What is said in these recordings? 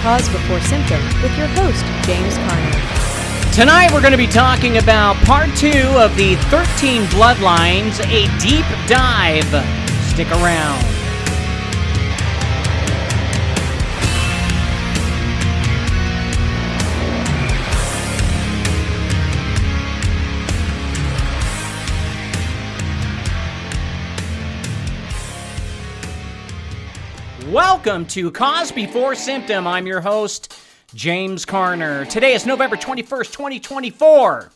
Cause Before Symptom with your host, James Carner. Tonight we're going to be talking about part 2 of the 13 Bloodlines, a deep dive. Stick around. Welcome to Cause Before Symptom. I'm your host, James Carner. Today is November 21st, 2024.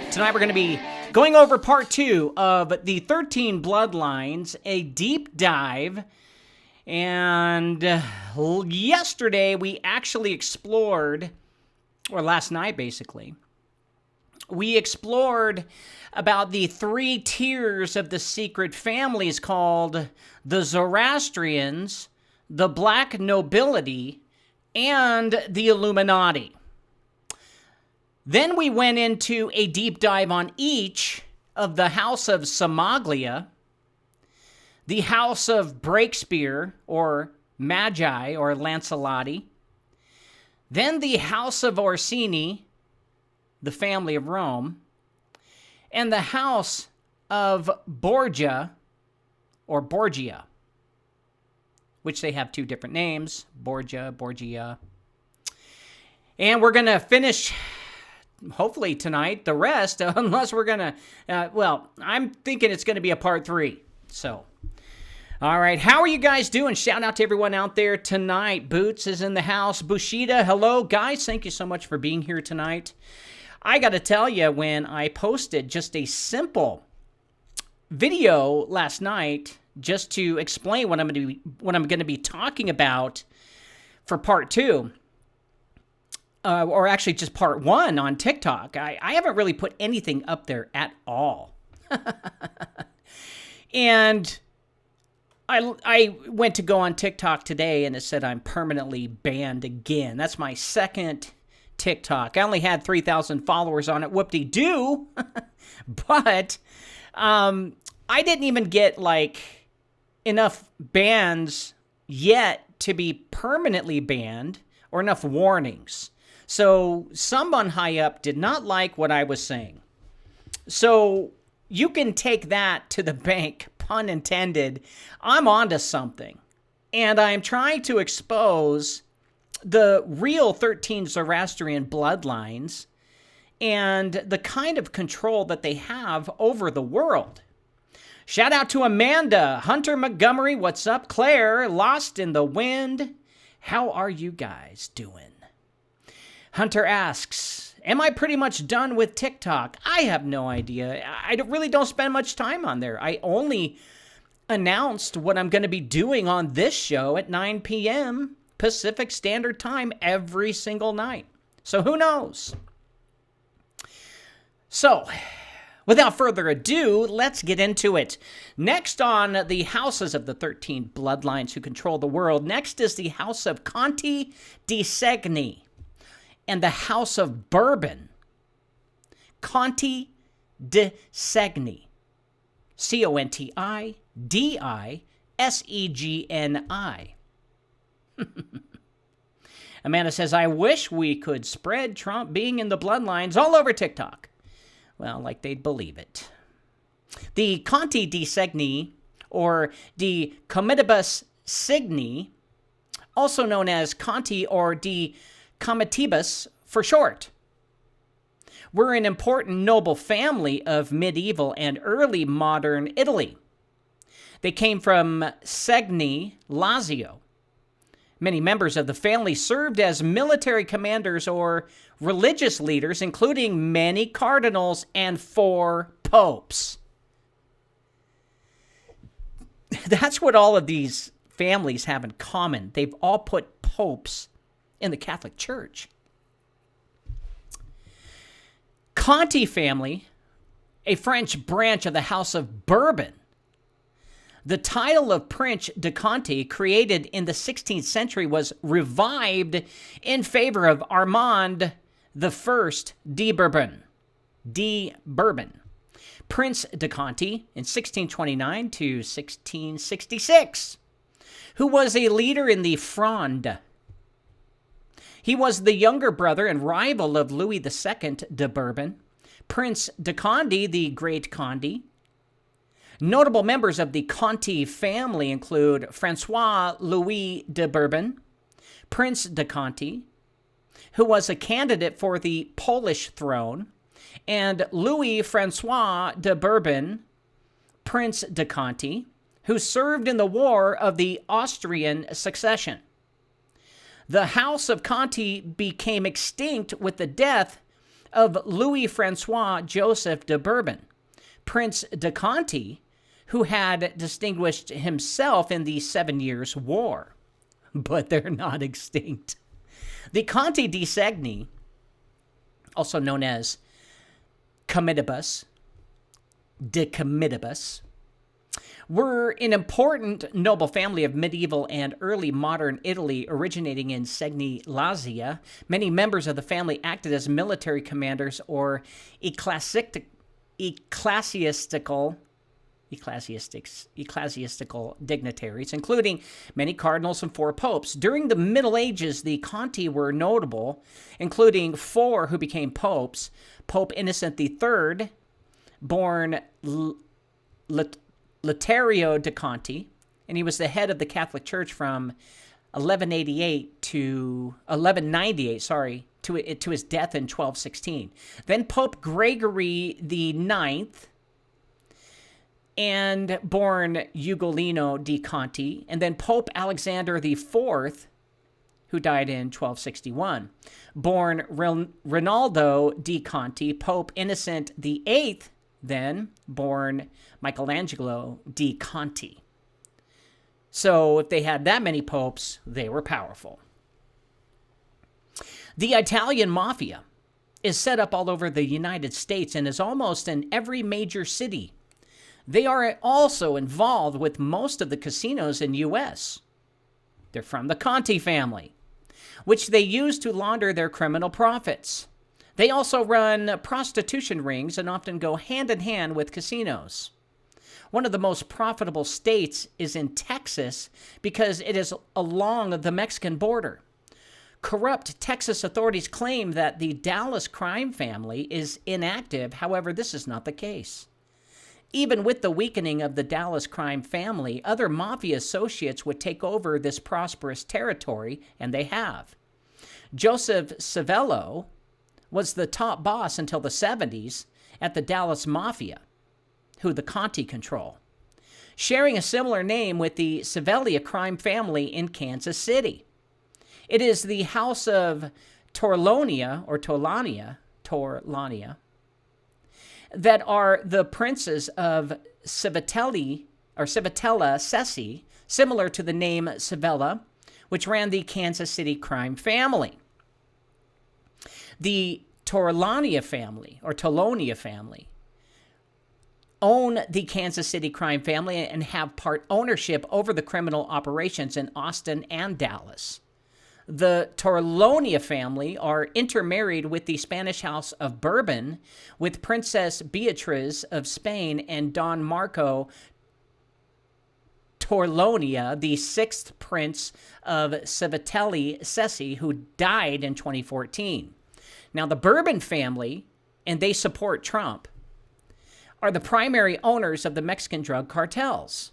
Tonight we're going to be going over part 2 of the 13 Bloodlines, a deep dive. And yesterday we actually explored, or last night basically, we explored about the 3 tiers of the secret families called the Zoroastrians, the Black Nobility, and the Illuminati. Then we went into a deep dive on each of the House of Samaglia, the House of Breakspear, or Magi, or Lancelotti, then the House of Orsini, the family of Rome, and the House of Borgia, or Borgia, which they have 2 different names, Borgia. And we're going to finish, hopefully tonight, the rest, unless we're going to, I'm thinking it's going to be a part 3. So, all right, how are you guys doing? Shout out to everyone out there tonight. Boots is in the house. Bushida, hello. Guys, thank you so much for being here tonight. I got to tell you, when I posted just a simple video last night, just to explain what I'm going to be talking about for part 2, or actually just part 1 on TikTok. I haven't really put anything up there at all. And I went to go on TikTok today and it said I'm permanently banned again. That's my second TikTok. I only had 3,000 followers on it. Whoop-de-doo. But I didn't even get enough bans yet to be permanently banned, or enough warnings. So someone high up did not like what I was saying. So you can take that to the bank, pun intended. I'm onto something. And I'm trying to expose the real 13 Zoroastrian bloodlines and the kind of control that they have over the world. Shout out to Amanda, Hunter Montgomery, what's up? Claire, Lost in the Wind, how are you guys doing? Hunter asks, am I pretty much done with TikTok? I have no idea. I really don't spend much time on there. I only announced what I'm going to be doing on this show at 9 p.m. Pacific Standard Time every single night. So who knows? So, without further ado, let's get into it. Next on the houses of the 13 bloodlines who control the world, next is the House of Conti di Segni and the House of Bourbon. Conti di Segni. Contidisegni. Amanda says, I wish we could spread Trump being in the bloodlines all over TikTok. Well, like they'd believe it. The Conti di Segni, or the Comitibus Signi, also known as Conti or de Comitibus for short, were an important noble family of medieval and early modern Italy. They came from Segni, Lazio. Many members of the family served as military commanders or religious leaders, including many cardinals and 4 popes. That's what all of these families have in common. They've all put popes in the Catholic Church. Conti family, a French branch of the House of Bourbon. The title of Prince de Conti, created in the 16th century, was revived in favor of Armand I de Bourbon. Prince de Conti in 1629 to 1666, who was a leader in the Fronde. He was the younger brother and rival of Louis II de Bourbon, Prince de Conde, the Great Conde. Notable members of the Conti family include Francois Louis de Bourbon, Prince de Conti, who was a candidate for the Polish throne, and Louis Francois de Bourbon, Prince de Conti, who served in the War of the Austrian Succession. The House of Conti became extinct with the death of Louis Francois Joseph de Bourbon. Prince de Conti, who had distinguished himself in the 7 Years' War. But they're not extinct. The Conti di Segni, also known as Commitibus, de Commitibus, were an important noble family of medieval and early modern Italy originating in Segni Lazia. Many members of the family acted as military commanders or ecclesiastical dignitaries, including many cardinals and 4 popes. During the Middle Ages, the Conti were notable, including 4 who became popes. Pope Innocent III, born Laterio de Conti, and he was the head of the Catholic Church from 1198 to 1198, to his death in 1216. Then Pope Gregory the Ninth, and born Ugolino di Conti, and then Pope Alexander the Fourth, who died in 1261, born Rinaldo di Conti. Pope Innocent the Eighth, then born Michelangelo di Conti. So if they had that many popes, they were powerful. The Italian mafia is set up all over the United States and is almost in every major city. They are also involved with most of the casinos in U.S. They're from the Conti family, which they use to launder their criminal profits. They also run prostitution rings and often go hand in hand with casinos. One of the most profitable states is in Texas because it is along the Mexican border. Corrupt Texas authorities claim that the Dallas crime family is inactive. However, this is not the case. Even with the weakening of the Dallas crime family, other mafia associates would take over this prosperous territory, and they have. Joseph Civello was the top boss until the 70s at the Dallas Mafia, who the Conti control, sharing a similar name with the Civelia crime family in Kansas City. It is the House of Torlonia, that are the princes of Civitella Sessi, similar to the name Civella, which ran the Kansas City crime family. The Torlonia family own the Kansas City crime family and have part ownership over the criminal operations in Austin and Dallas. The Torlonia family are intermarried with the Spanish House of Bourbon, with Princess Beatriz of Spain and Don Marco Torlonia, the 6th Prince of Civitelli Sessi, who died in 2014. Now, the Bourbon family, and they support Trump, are the primary owners of the Mexican drug cartels.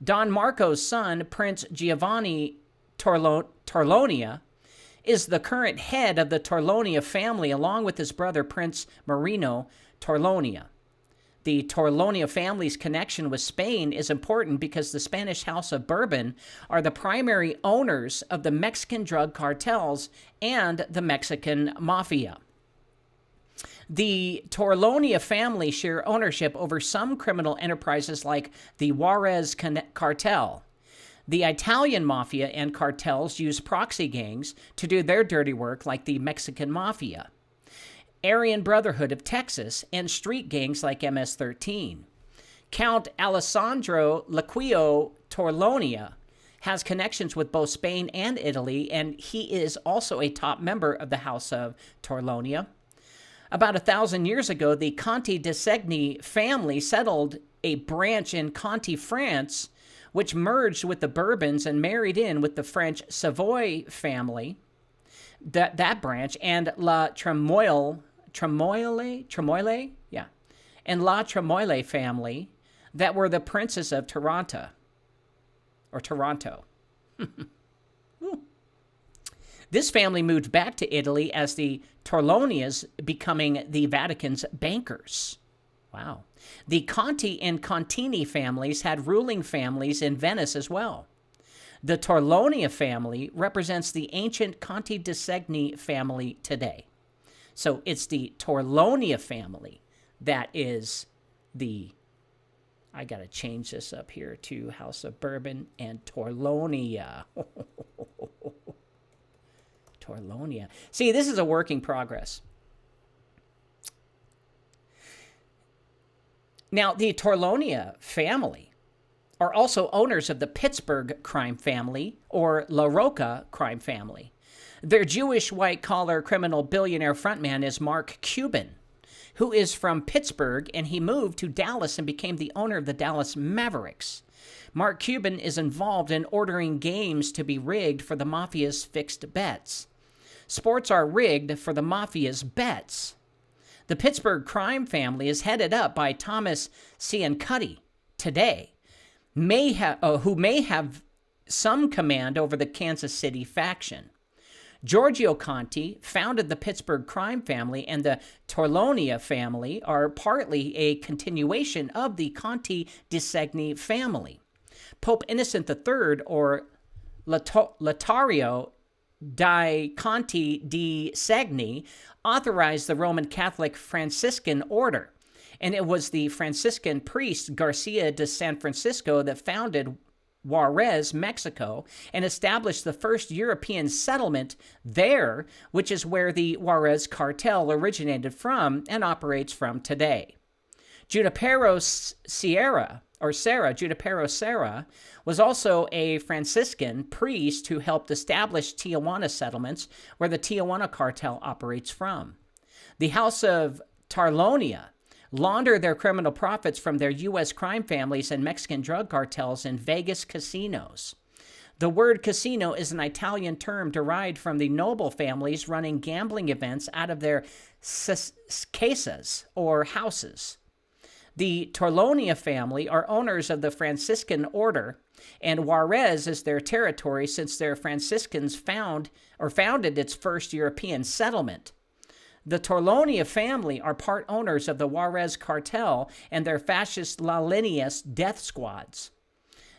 Don Marco's son, Prince Giovanni Torlonia, is the current head of the Torlonia family, along with his brother, Prince Marino Torlonia. The Torlonia family's connection with Spain is important because the Spanish House of Bourbon are the primary owners of the Mexican drug cartels and the Mexican mafia. The Torlonia family share ownership over some criminal enterprises like the Juarez cartel. The Italian mafia and cartels use proxy gangs to do their dirty work, like the Mexican mafia, Aryan Brotherhood of Texas, and street gangs like MS-13. Count Alessandro Laquio Torlonia has connections with both Spain and Italy, and he is also a top member of the House of Torlonia. About 1,000 years ago, the Conti de Segni family settled a branch in Conti, France, which merged with the Bourbons and married in with the French Savoy family. that branch, and La Tremoille, yeah, and La Tremoille family that were the princes of Toronto. This family moved back to Italy as the Torlonias, becoming the Vatican's bankers. Wow. The Conti and Contini families had ruling families in Venice as well. The Torlonia family represents the ancient Conti di Segni family today. So it's the Torlonia family that is the... I got to change this up here to House of Bourbon and Torlonia. Torlonia. See, this is a work in progress. Now, the Torlonia family are also owners of the Pittsburgh crime family, or La Rocca crime family. Their Jewish white-collar criminal billionaire frontman is Mark Cuban, who is from Pittsburgh, and he moved to Dallas and became the owner of the Dallas Mavericks. Mark Cuban is involved in ordering games to be rigged for the Mafia's fixed bets. Sports are rigged for the Mafia's bets. The Pittsburgh crime family is headed up by Thomas Ciancutti today, who may have some command over the Kansas City faction. Giorgio Conti founded the Pittsburgh crime family, and the Torlonia family are partly a continuation of the Conti di Segni family. Pope Innocent III, or Lotario di Conti di Segni, authorized the Roman Catholic Franciscan order, and it was the Franciscan priest Garcia de San Francisco that founded Juarez, Mexico, and established the first European settlement there, which is where the Juarez cartel originated from and operates from today. Junipero Serra was also a Franciscan priest who helped establish Tijuana settlements, where the Tijuana cartel operates from. The House of Torlonia launder their criminal profits from their U.S. crime families and Mexican drug cartels in Vegas casinos. The word casino is an Italian term derived from the noble families running gambling events out of their casas, or houses. The Torlonia family are owners of the Franciscan order, and Juarez is their territory since their Franciscans founded its first European settlement. The Torlonia family are part owners of the Juarez cartel and their fascist La Líneas death squads.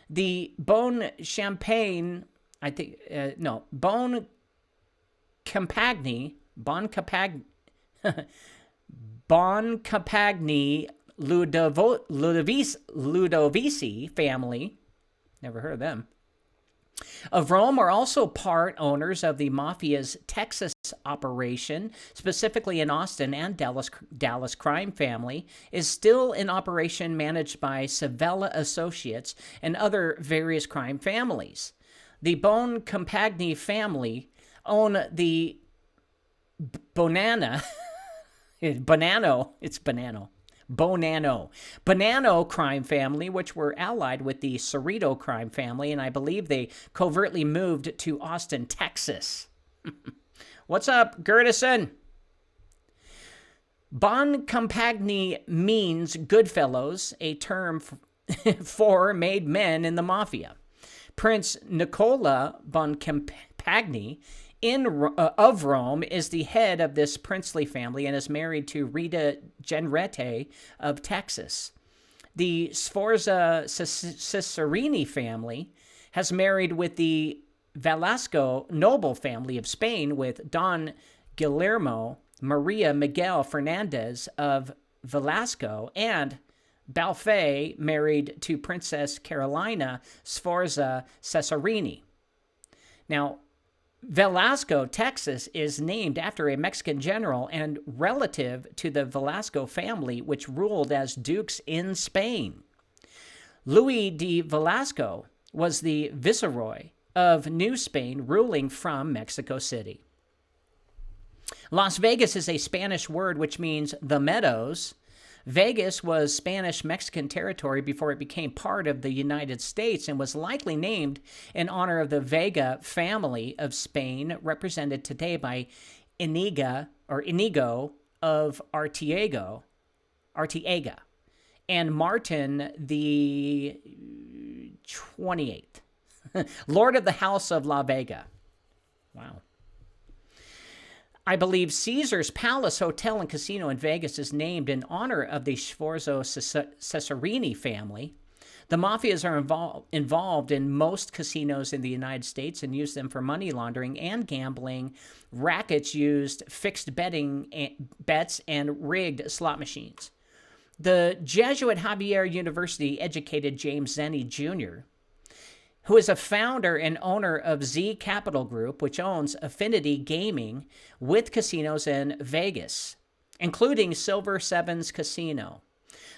The Bon Compagni Ludovici family, never heard of them, of Rome are also part owners of the Mafia's Texas operation, specifically in Austin, and Dallas crime family is still in operation, managed by Savella Associates and other various crime families. The Bon Compagni family own the Bonanno crime family, which were allied with the Cerrito crime family, and I believe they covertly moved to Austin, Texas. What's up, Gertison? Bon Compagni means Goodfellows, a term for made men in the Mafia. Prince Nicola Bon Compagni of Rome is the head of this princely family and is married to Rita Genrette of Texas. The Sforza Cesarini family has married with the Velasco noble family of Spain, with Don Guillermo Maria Miguel Fernandez of Velasco, and Balfe married to Princess Carolina Sforza Cesarini. Now, Velasco, Texas, is named after a Mexican general and relative to the Velasco family, which ruled as dukes in Spain. Louis de Velasco was the viceroy of New Spain, ruling from Mexico City. Las Vegas is a Spanish word which means the meadows. Vegas was Spanish-Mexican territory before it became part of the United States and was likely named in honor of the Vega family of Spain, represented today by Inigo of Artiega, and Martin the 28th, Lord of the House of La Vega. Wow. I believe Caesar's Palace Hotel and Casino in Vegas is named in honor of the Sforza Cesarini family. The mafias are involved in most casinos in the United States and use them for money laundering and gambling. Rackets used fixed bets and rigged slot machines. The Jesuit Xavier University educated James Zenny Jr., who is a founder and owner of Z Capital Group, which owns Affinity Gaming with casinos in Vegas, including Silver Sevens Casino.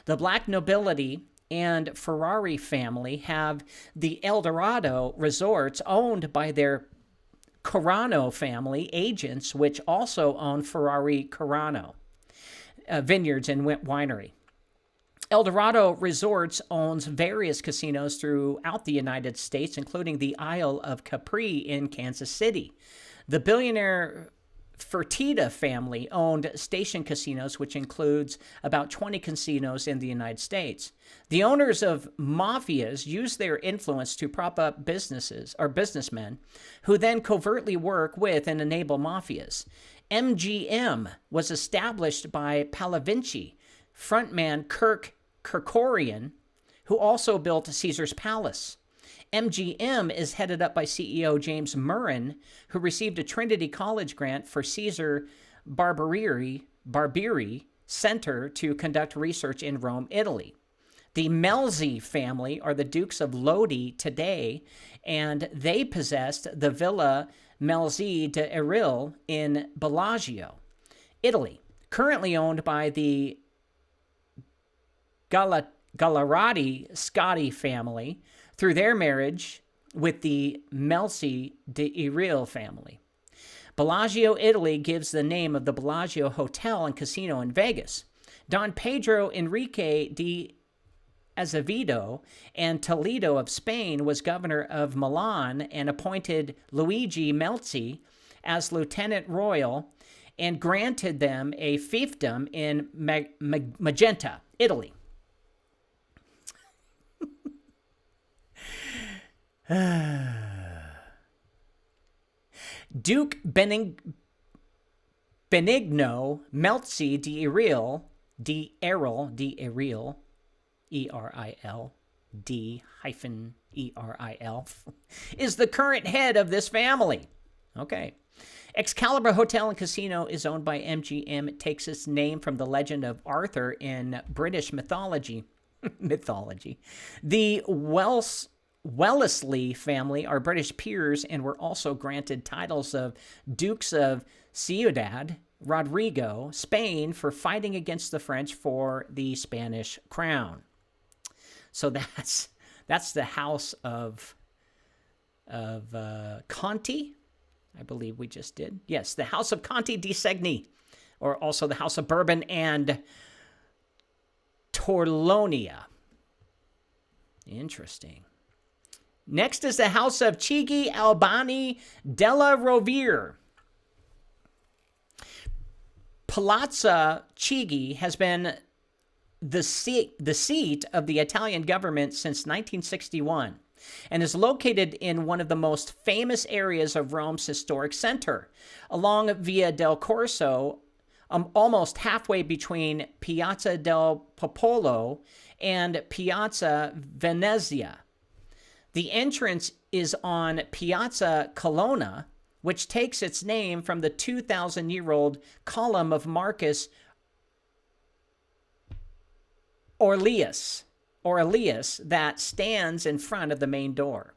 The black nobility and Ferrari family have the El Dorado resorts owned by their Carano family agents, which also own Ferrari Carano vineyards and winery. El Dorado Resorts owns various casinos throughout the United States, including the Isle of Capri in Kansas City. The billionaire Fertitta family owned Station Casinos, which includes about 20 casinos in the United States. The owners of mafias use their influence to prop up businesses or businessmen who then covertly work with and enable mafias. MGM was established by Palavinci, frontman Kirk Kerkorian, who also built Caesar's Palace. MGM is headed up by CEO James Murren, who received a Trinity College grant for Caesar Barbieri Center to conduct research in Rome, Italy. The Melzi family are the Dukes of Lodi today, and they possessed the Villa Melzi de Eril in Bellagio, Italy, currently owned by the Gallarati Scotti family through their marriage with the Melzi de Eril family. Bellagio, Italy gives the name of the Bellagio Hotel and Casino in Vegas. Don Pedro Enrique de Azevedo and Toledo of Spain was governor of Milan and appointed Luigi Melzi as lieutenant royal and granted them a fiefdom in Magenta, Italy. Duke Benigno Melzi de Eril, E-R-I-L, D-E-R-I-L, is the current head of this family. Okay. Excalibur Hotel and Casino is owned by MGM. It takes its name from the legend of Arthur in British mythology. The Wellesley family are British peers and were also granted titles of Dukes of Ciudad Rodrigo, Spain, for fighting against the French for the Spanish crown. So that's the house of Conti, I believe we just did. Yes, the house of Conti di Segni, or also the house of Bourbon and Torlonia. Interesting. Next is the house of Chigi Albani della Rovere. Palazzo Chigi has been the seat of the Italian government since 1961 and is located in one of the most famous areas of Rome's historic center, along Via del Corso, almost halfway between Piazza del Popolo and Piazza Venezia. The entrance is on Piazza Colonna, which takes its name from the 2,000-year-old column of Marcus Aurelius that stands in front of the main door.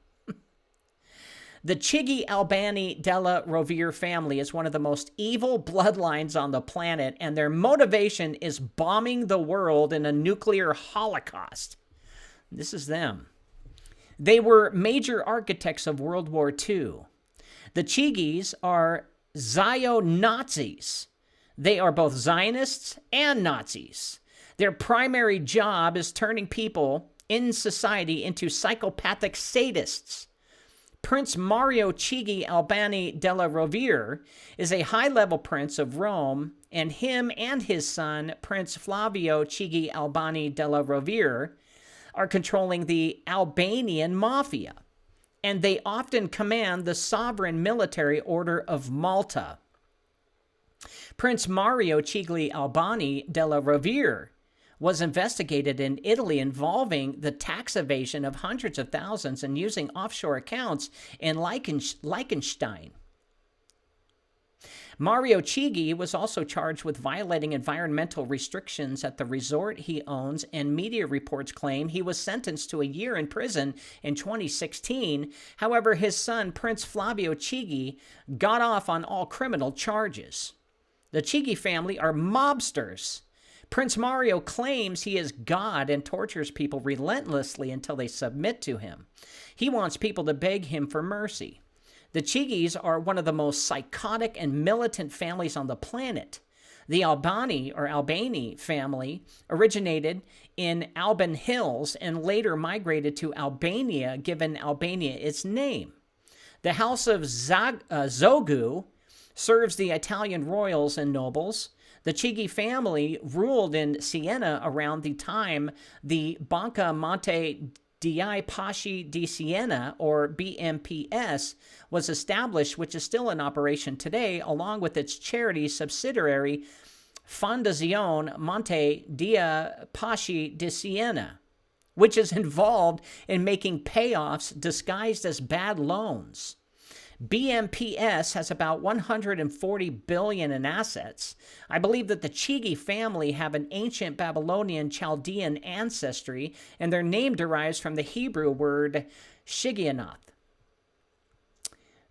The Chigi Albani della Rovere family is one of the most evil bloodlines on the planet, and their motivation is bombing the world in a nuclear holocaust. This is them. They were major architects of World War II. The Chigis are Zio-Nazis. They are both Zionists and Nazis. Their primary job is turning people in society into psychopathic sadists. Prince Mario Chigi Albani della Rovere is a high-level prince of Rome, and him and his son, Prince Flavio Chigi Albani della Rovere, are controlling the Albanian mafia, and they often command the sovereign military order of Malta. Prince Mario Chigi Albani della Rovere was investigated in Italy involving the tax evasion of hundreds of thousands and using offshore accounts in Liechtenstein. Mario Chigi was also charged with violating environmental restrictions at the resort he owns, and media reports claim he was sentenced to a year in prison in 2016. However, his son, Prince Flavio Chigi, got off on all criminal charges. The Chigi family are mobsters. Prince Mario claims he is God and tortures people relentlessly until they submit to him. He wants people to beg him for mercy. The Chigis are one of the most psychotic and militant families on the planet. The Albani family originated in Alban Hills and later migrated to Albania, giving Albania its name. The House of Zogu serves the Italian royals and nobles. The Chigi family ruled in Siena around the time the Banca Monte dei Pasci di Siena, or BMPS, was established, which is still in operation today, along with its charity subsidiary, Fondazione Monte dei Pasci di Siena, which is involved in making payoffs disguised as bad loans. BMPS has about $140 billion in assets. I believe that the Chigi family have an ancient Babylonian Chaldean ancestry, and their name derives from the Hebrew word Shigionoth.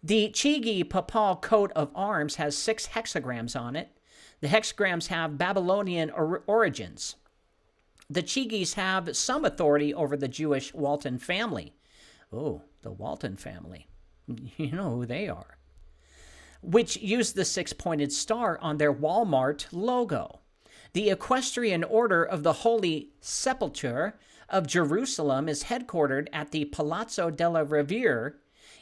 The Chigi papal coat of arms has 6 hexagrams on it. The hexagrams have Babylonian origins. The Chigis have some authority over the Jewish Walton family. Oh, the Walton family. You know who they are. Which used the 6-pointed star on their Walmart logo. The Equestrian Order of the Holy Sepulchre of Jerusalem is headquartered at the Palazzo della Rovere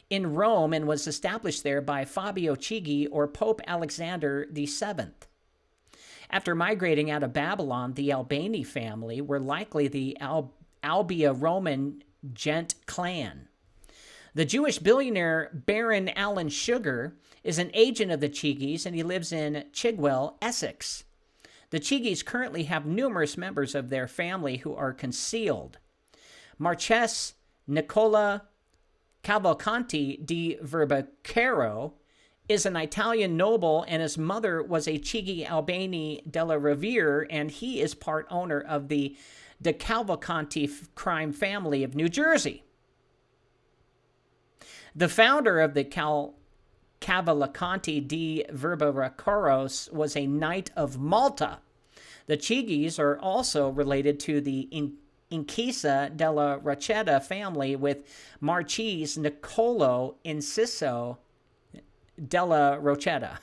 in Rome and was established there by Fabio Chigi or Pope Alexander VII. After migrating out of Babylon, the Albani family were likely the Albia Roman Gent clan. The Jewish billionaire Baron Alan Sugar is an agent of the Chigis, and he lives in Chigwell, Essex. The Chigis currently have numerous members of their family who are concealed. Marchese Nicola Cavalcanti di Verbicaro is an Italian noble, and his mother was a Chigi Albani della Rovere, and he is part owner of the De Cavalcanti crime family of New Jersey. The founder of the Cavalcanti di Verbicaro was a Knight of Malta. The Chigis are also related to the Incisa della Rochetta family with Marchese Niccolo Inciso della Rochetta.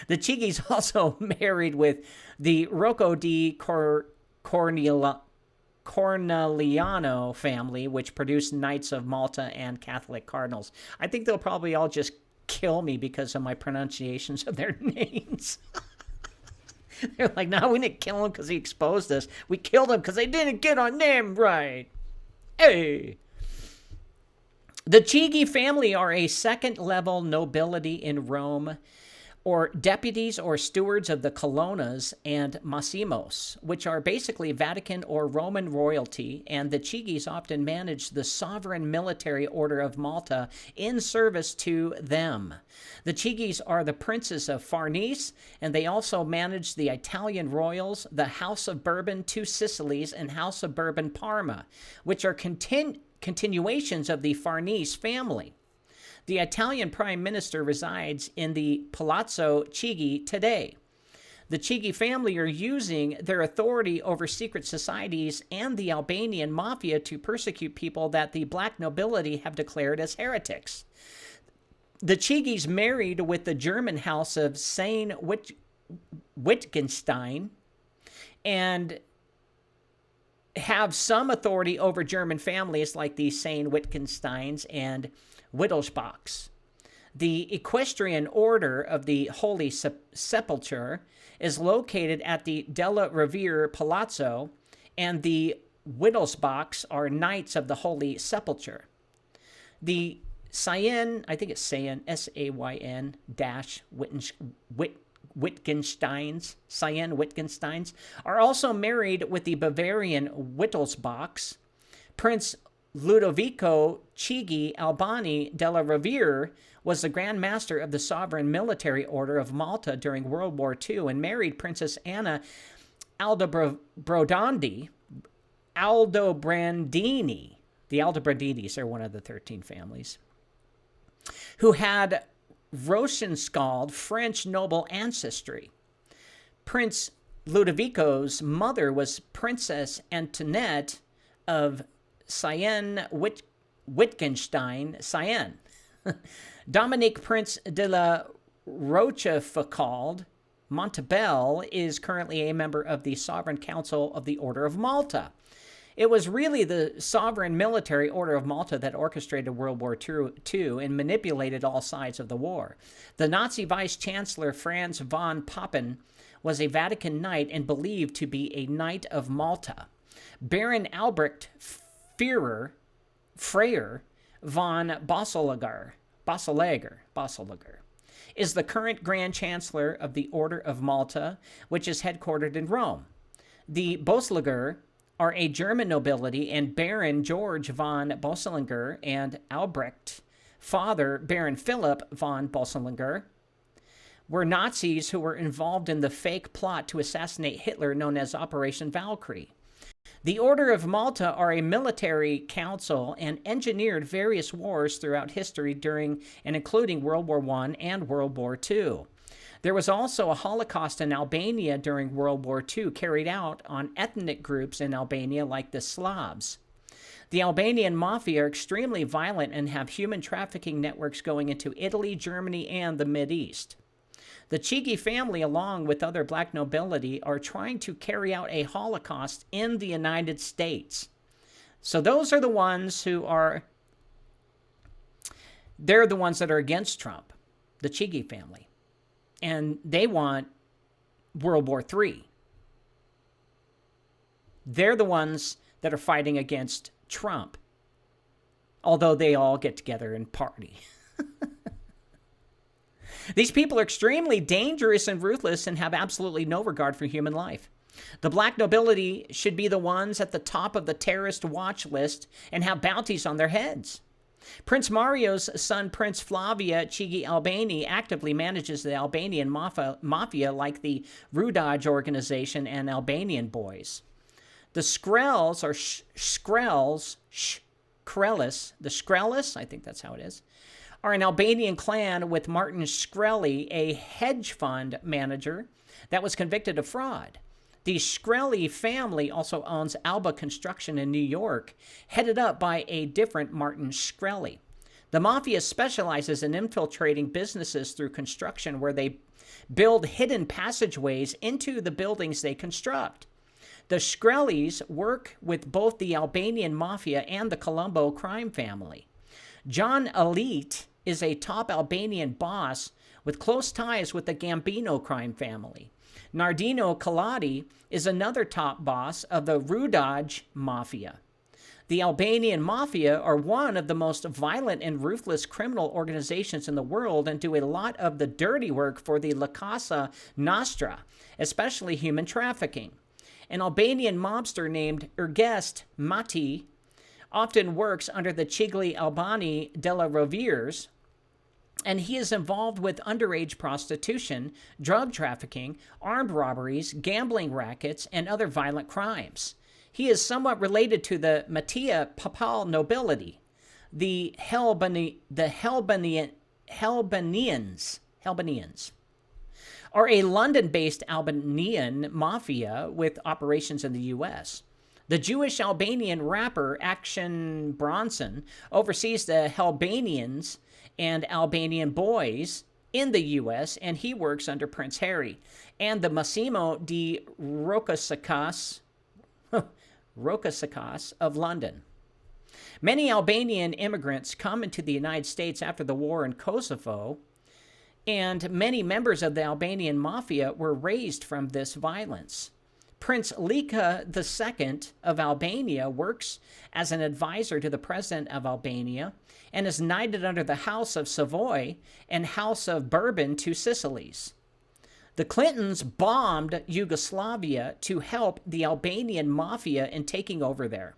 The Chigis also married with the Rocco di Corneliano family, which produced Knights of Malta and Catholic cardinals. I think they'll probably all just kill me because of my pronunciations of their names. They're like, no, we didn't kill him because he exposed us. We killed him because they didn't get our name right. Hey. The Chigi family are a second-level nobility in Rome, or deputies or stewards of the Colonnas and Massimos, which are basically Vatican or Roman royalty, and the Chigis often manage the sovereign military order of Malta in service to them. The Chigis are the princes of Farnese, and they also manage the Italian royals, the House of Bourbon Two Sicilies, and House of Bourbon Parma, which are continuations of the Farnese family. The Italian Prime Minister resides in the Palazzo Chigi today. The Chigi family are using their authority over secret societies and the Albanian mafia to persecute people that the black nobility have declared as heretics. The Chigis married with the German house of Sayn Wittgenstein and have some authority over German families like the Sayn-Wittgensteins and Wittelsbachs. The equestrian order of the Holy Sepulchre is located at the Della Rovere Palazzo, and the Wittelsbachs are Knights of the Holy Sepulchre. The Sayn, I think it's Sayn, S-A-Y-N dash Wittgensteins, Sayn Wittgensteins, are also married with the Bavarian Wittelsbachs. Prince Ludovico Chigi Albani della Rovere was the Grand Master of the Sovereign Military Order of Malta during World War II and married Princess Anna Aldobrandini. The Aldobrandinis are one of the 13 families, who had Rosenskald French noble ancestry. Prince Ludovico's mother was Princess Antoinette of Sayn-Wittgenstein, Sayn. Dominique Prince de la Rochefoucauld Montebel is currently a member of the Sovereign Council of the Order of Malta. It was really the Sovereign Military Order of Malta that orchestrated World War II and manipulated all sides of the war. The Nazi Vice-Chancellor Franz von Papen was a Vatican Knight and believed to be a Knight of Malta. Baron Albrecht Freyer von Bosselager is the current Grand Chancellor of the Order of Malta, which is headquartered in Rome. The Bosselager are a German nobility, and Baron George von Bosselager and Albrecht, father Baron Philip von Bosselager, were Nazis who were involved in the fake plot to assassinate Hitler known as Operation Valkyrie. The Order of Malta are a military council and engineered various wars throughout history during and including World War I and World War II. There was also a Holocaust in Albania during World War II carried out on ethnic groups in Albania like the Slavs. The Albanian mafia are extremely violent and have human trafficking networks going into Italy, Germany, and the Mideast. The Chigi family, along with other black nobility, are trying to carry out a Holocaust in the United States. So those are the ones they're the ones that are against Trump, the Chigi family. And they want World War III. They're the ones that are fighting against Trump, although they all get together and party. These people are extremely dangerous and ruthless and have absolutely no regard for human life. The black nobility should be the ones at the top of the terrorist watch list and have bounties on their heads. Prince Mario's son, Prince Flavia Chigi Albani, actively manages the Albanian mafia like the Rudaj organization and Albanian boys. The Skrells, or the Skrellis, I think that's how it is, are an Albanian clan with Martin Shkreli, a hedge fund manager that was convicted of fraud. The Shkreli family also owns Alba Construction in New York, headed up by a different Martin Shkreli. The mafia specializes in infiltrating businesses through construction, where they build hidden passageways into the buildings they construct. The Shkrelis work with both the Albanian mafia and the Colombo crime family. John Elite is a top Albanian boss with close ties with the Gambino crime family. Nardino Kaladi is another top boss of the Rudaj mafia. The Albanian mafia are one of the most violent and ruthless criminal organizations in the world and do a lot of the dirty work for the La Casa Nostra, especially human trafficking. An Albanian mobster named Ergest Mati often works under the Chigli Albani della Roveres, and he is involved with underage prostitution, drug trafficking, armed robberies, gambling rackets, and other violent crimes. He is somewhat related to the Mattia Papal nobility, the Helbanians are a London-based Albanian mafia with operations in the U.S. The Jewish Albanian rapper Action Bronson oversees the Helbanians and Albanian Boys in the U.S., and he works under Prince Harry and the Massimo di Roccasecas of London. Many Albanian immigrants come into the United States after the war in Kosovo, and many members of the Albanian mafia were raised from this violence. Prince Lika II of Albania works as an advisor to the President of Albania and is knighted under the House of Savoy and House of Bourbon to Sicilies. The Clintons bombed Yugoslavia to help the Albanian mafia in taking over there.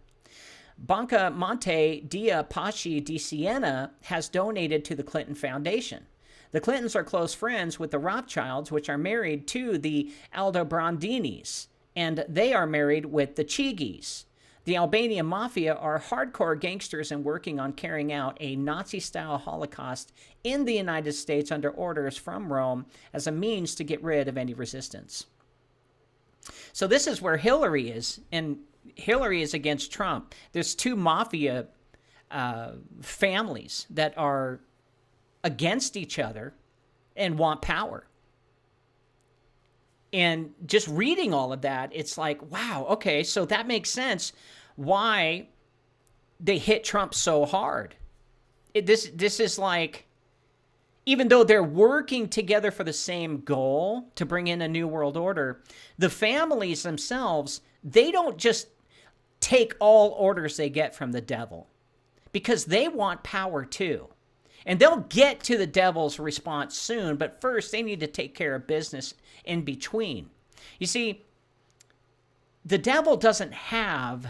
Banca Monte dei Paschi di Siena has donated to the Clinton Foundation. The Clintons are close friends with the Rothschilds, which are married to the Aldobrandinis, and they are married with the Chigis. The Albanian mafia are hardcore gangsters and working on carrying out a Nazi-style Holocaust in the United States under orders from Rome as a means to get rid of any resistance. So this is where Hillary is, and Hillary is against Trump. There's two mafia families that are against each other and want power. And just reading all of that, it's like, wow, okay, so that makes sense why they hit Trump so hard. This is like, even though they're working together for the same goal to bring in a new world order, the families themselves, they don't just take all orders they get from the devil, because they want power too. And they'll get to the devil's response soon, but first they need to take care of business in between. You see, the devil doesn't have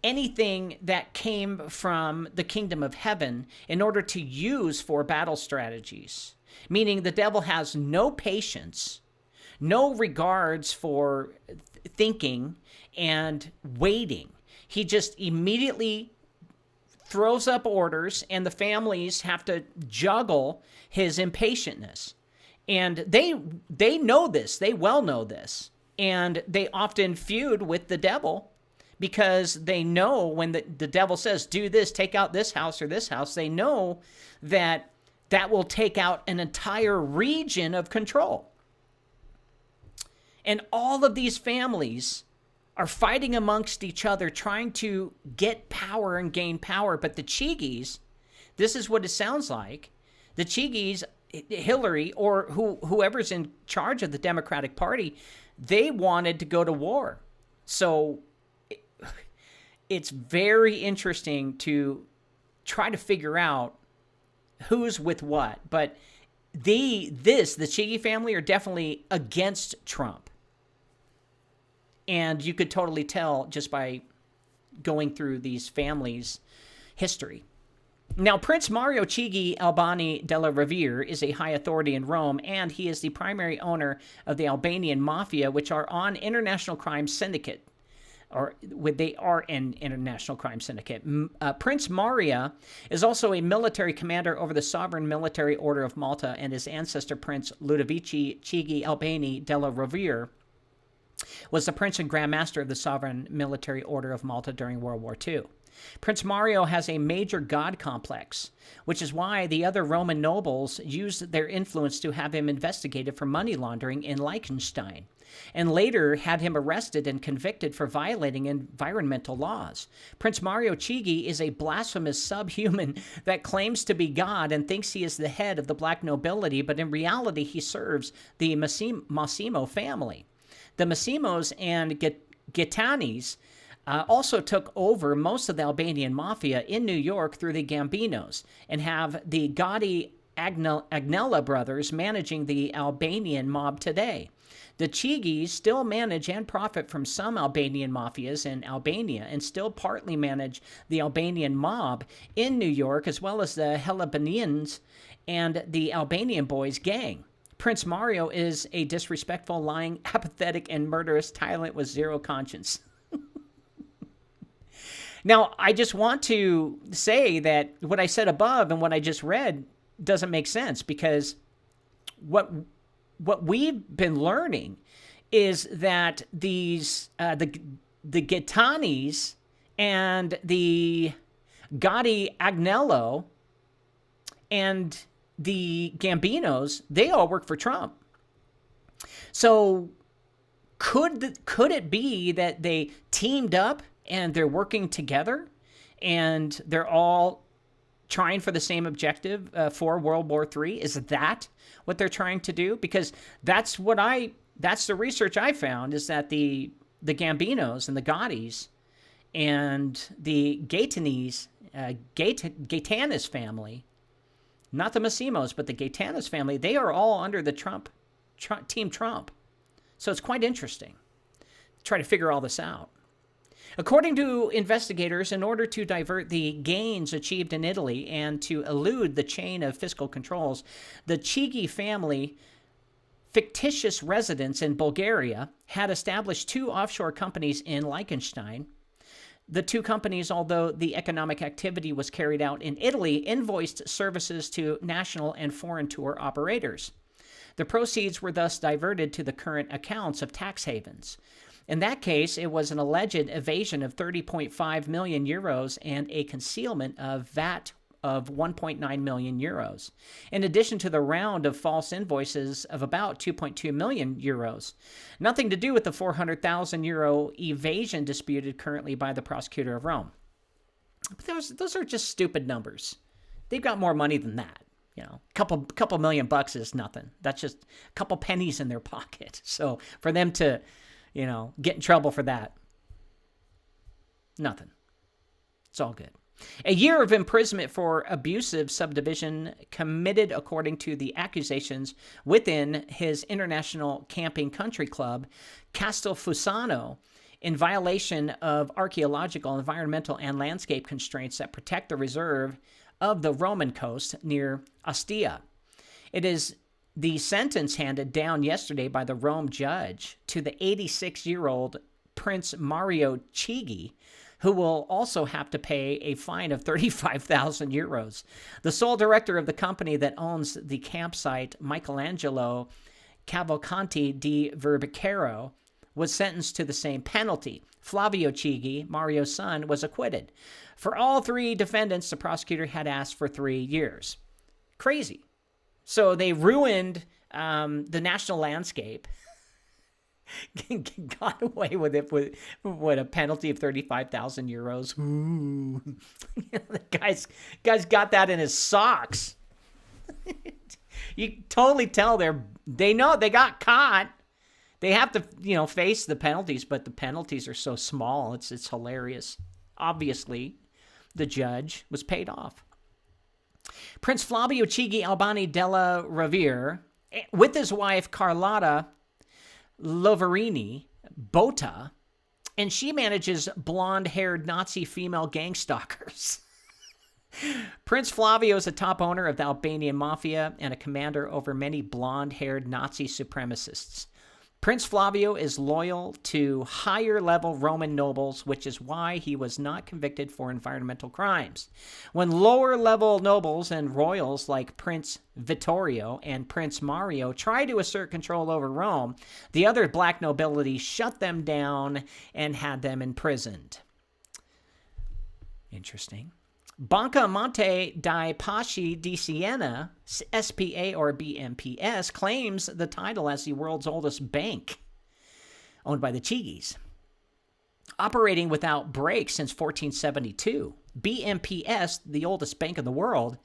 anything that came from the kingdom of heaven in order to use for battle strategies, meaning the devil has no patience, no regards for thinking and waiting. He just immediately throws up orders, and the families have to juggle his impatientness. And they know this. They well know this. And they often feud with the devil because they know when the devil says, do this, take out this house or this house, they know that that will take out an entire region of control. And all of these families are fighting amongst each other, trying to get power and gain power. But the Chigis, this is what it sounds like. The Chigis, Hillary, or whoever's in charge of the Democratic Party, they wanted to go to war. So it's very interesting to try to figure out who's with what. But the Chigi family are definitely against Trump. And you could totally tell just by going through these families' history. Now, Prince Mario Chigi Albani della Rovere is a high authority in Rome, and he is the primary owner of the Albanian mafia, which are on international crime syndicate. They are an international crime syndicate. Prince Maria is also a military commander over the Sovereign Military Order of Malta, and his ancestor, Prince Ludovici Chigi Albani della Rovere, was the Prince and Grand Master of the Sovereign Military Order of Malta during World War II. Prince Mario has a major god complex, which is why the other Roman nobles used their influence to have him investigated for money laundering in Liechtenstein, and later had him arrested and convicted for violating environmental laws. Prince Mario Chigi is a blasphemous subhuman that claims to be God and thinks he is the head of the black nobility, but in reality he serves the Massimo family. The Massimos and Gitanis also took over most of the Albanian mafia in New York through the Gambinos, and have the Gotti Agnella brothers managing the Albanian mob today. The Chigis still manage and profit from some Albanian mafias in Albania, and still partly manage the Albanian mob in New York, as well as the Helabanians and the Albanian Boys gang. Prince Mario is a disrespectful, lying, apathetic, and murderous tyrant with zero conscience. Now, I just want to say that what I said above and what I just read doesn't make sense, because what we've been learning is that these the Gitanis and the Gotti Agnello and the Gambinos, they all work for Trump. So could it be that they teamed up and they're working together and they're all trying for the same objective for World War III? Is that what they're trying to do? Because that's the research I found, is that the Gambinos and the Gaudis and the Gaetanis, Gaetanis family, not the Massimos, but the Gaetanis family, they are all under the Team Trump. So it's quite interesting to try to figure all this out. According to investigators, in order to divert the gains achieved in Italy and to elude the chain of fiscal controls, the Chigi family, fictitious residents in Bulgaria, had established 2 offshore companies in Liechtenstein. The 2 companies, although the economic activity was carried out in Italy, invoiced services to national and foreign tour operators. The proceeds were thus diverted to the current accounts of tax havens. In that case, it was an alleged evasion of 30.5 million euros and a concealment of VAT of 1.9 million euros, in addition to the round of false invoices of about 2.2 million euros. Nothing to do with the 400,000 euro evasion disputed currently by the prosecutor of Rome. But those are just stupid numbers. They've got more money than that. You know, couple million bucks is nothing. That's just a couple pennies in their pocket. So for them to, get in trouble for that, nothing. It's all good. A year of imprisonment for abusive subdivision committed according to the accusations within his international camping country club, Castelfusano, in violation of archaeological, environmental, and landscape constraints that protect the reserve of the Roman coast near Ostia. It is the sentence handed down yesterday by the Rome judge to the 86-year-old Prince Mario Chigi, who will also have to pay a fine of 35,000 euros. The sole director of the company that owns the campsite, Michelangelo Cavalcanti di Verbicero, was sentenced to the same penalty. Flavio Chigi, Mario's son, was acquitted. For all 3 defendants, the prosecutor had asked for 3 years. Crazy. So they ruined the national landscape, got away with it with a penalty of 35,000 euros. Ooh. The guy's got that in his socks. You totally tell they know they got caught. They have to, face the penalties, but the penalties are so small. It's hilarious. Obviously, the judge was paid off. Prince Flavio Chigi Albani della Rovere, with his wife Carlotta Loverini Bota, and she manages blonde-haired Nazi female gang stalkers. Prince Flavio is a top owner of the Albanian mafia and a commander over many blonde-haired Nazi supremacists. Prince Flavio is loyal to higher-level Roman nobles, which is why he was not convicted for environmental crimes. When lower-level nobles and royals like Prince Vittorio and Prince Mario try to assert control over Rome, the other black nobility shut them down and had them imprisoned. Interesting. Banca Monte dei Paschi di Siena, SPA or BMPS, claims the title as the world's oldest bank, owned by the Chigis. Operating without breaks since 1472, BMPS, the oldest bank in the world,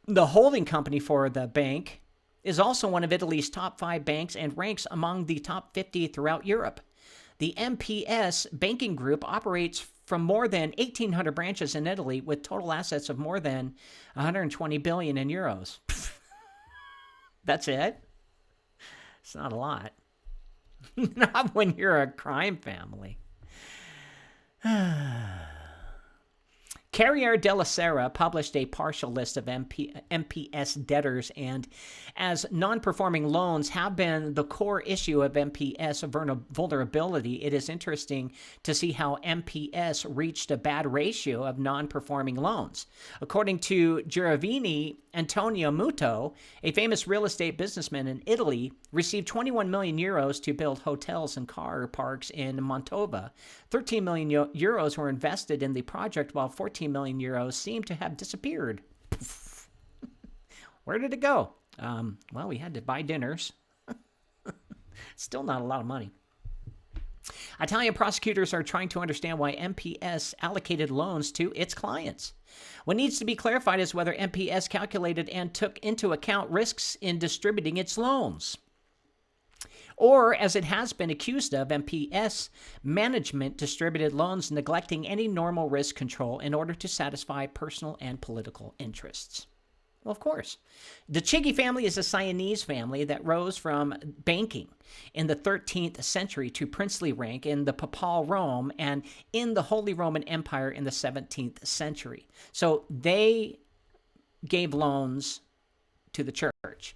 the holding company for the bank, is also one of Italy's top 5 banks and ranks among the top 50 throughout Europe. The MPS banking group operates from more than 1,800 branches in Italy with total assets of more than 120 billion in euros. That's it? It's not a lot. Not when you're a crime family. Carrier della Sera published a partial list of MPS debtors, and as non-performing loans have been the core issue of MPS vulnerability, it is interesting to see how MPS reached a bad ratio of non-performing loans. According to Giovanni Antonio Muto, a famous real estate businessman in Italy, received 21 million euros to build hotels and car parks in Mantova. 13 million euros were invested in the project, while 14 million euros seem to have disappeared. Where did it go? Well, we had to buy dinners. Still not a lot of money. Italian prosecutors are trying to understand why MPS allocated loans to its clients. What needs to be clarified is whether MPS calculated and took into account risks in distributing its loans. Or, as it has been accused of, MPS management distributed loans neglecting any normal risk control in order to satisfy personal and political interests. Well, of course. The Chigi family is a Siamese family that rose from banking in the 13th century to princely rank in the Papal Rome and in the Holy Roman Empire in the 17th century. So they gave loans to the church.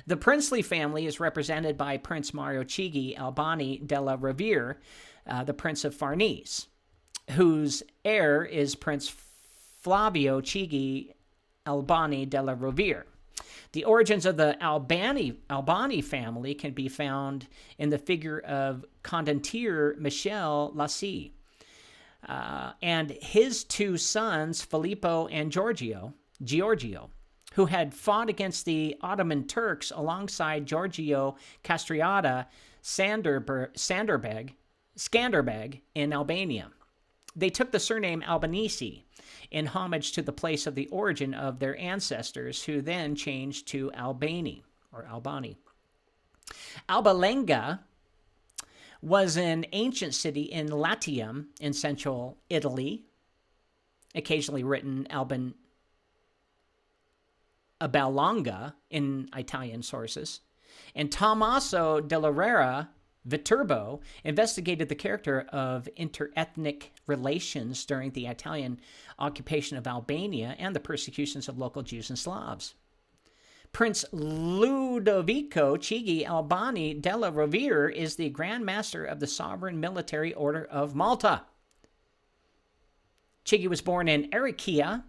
The princely family is represented by Prince Mario Chigi Albani della Rovere, the Prince of Farnese, whose heir is Prince Flavio Chigi Albani della Rovere. The origins of the Albani family can be found in the figure of Condottiere Michel Lassi and his two sons, Filippo and Giorgio, who had fought against the Ottoman Turks alongside Giorgio Castriota Skanderbeg in Albania. They took the surname Albanese in homage to the place of the origin of their ancestors, who then changed to Albani. Alba Lenga was an ancient city in Latium in central Italy, occasionally written Abalonga in Italian sources. And Tommaso della Rera Viterbo investigated the character of interethnic relations during the Italian occupation of Albania and the persecutions of local Jews and Slavs. Prince Ludovico Chigi Albani della Rovere is the Grand Master of the Sovereign Military Order of Malta. Chigi was born in Aricia,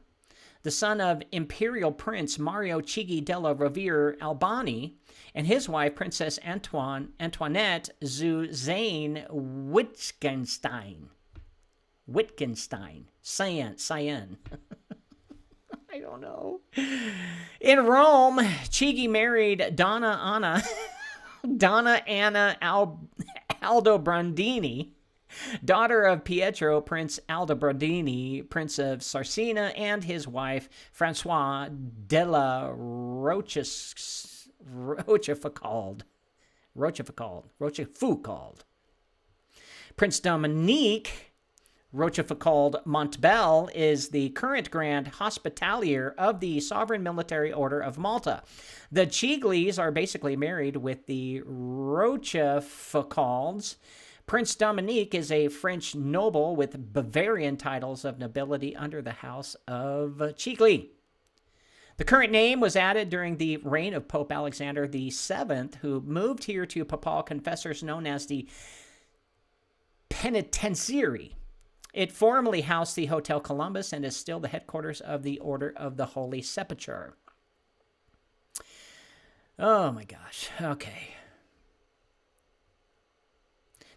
the son of Imperial Prince Mario Chigi della Rovere Albani, and his wife, Princess Antoinette zu Zayn Wittgenstein. Cyan. I don't know. In Rome, Chigi married Donna Anna Aldobrandini, daughter of Pietro, Prince Aldobrandini, Prince of Sarcina, and his wife, Francois della Rochefoucauld. Prince Dominique Rochefoucauld Montbel is the current Grand Hospitalier of the Sovereign Military Order of Malta. The Chiglis are basically married with the Rochefoucaulds. Prince Dominique is a French noble with Bavarian titles of nobility under the House of Chigli. The current name was added during the reign of Pope Alexander VII, who moved here to papal confessors known as the Penitentiary. It formerly housed the Hotel Columbus and is still the headquarters of the Order of the Holy Sepulchre. Oh my gosh. Okay.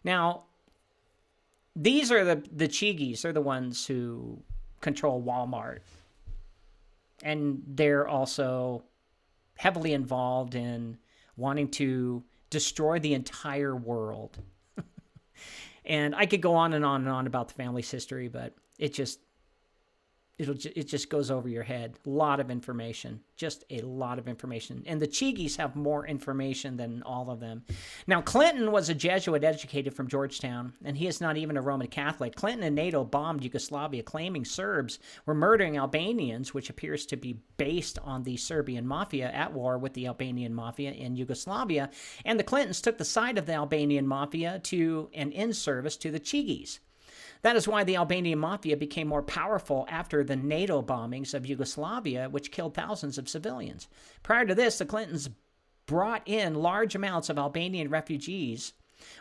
Now, these are the Chigis. They're the ones who control Walmart. And they're also heavily involved in wanting to destroy the entire world. And I could go on and on and on about the family's history, but it just goes over your head. A lot of information, just a lot of information. And the Chigis have more information than all of them. Now, Clinton was a Jesuit educated from Georgetown, and he is not even a Roman Catholic. Clinton and NATO bombed Yugoslavia, claiming Serbs were murdering Albanians, which appears to be based on the Serbian mafia at war with the Albanian mafia in Yugoslavia. And the Clintons took the side of the Albanian mafia and in service to the Chigis. That is why the Albanian mafia became more powerful after the NATO bombings of Yugoslavia, which killed thousands of civilians. Prior to this, the Clintons brought in large amounts of Albanian refugees,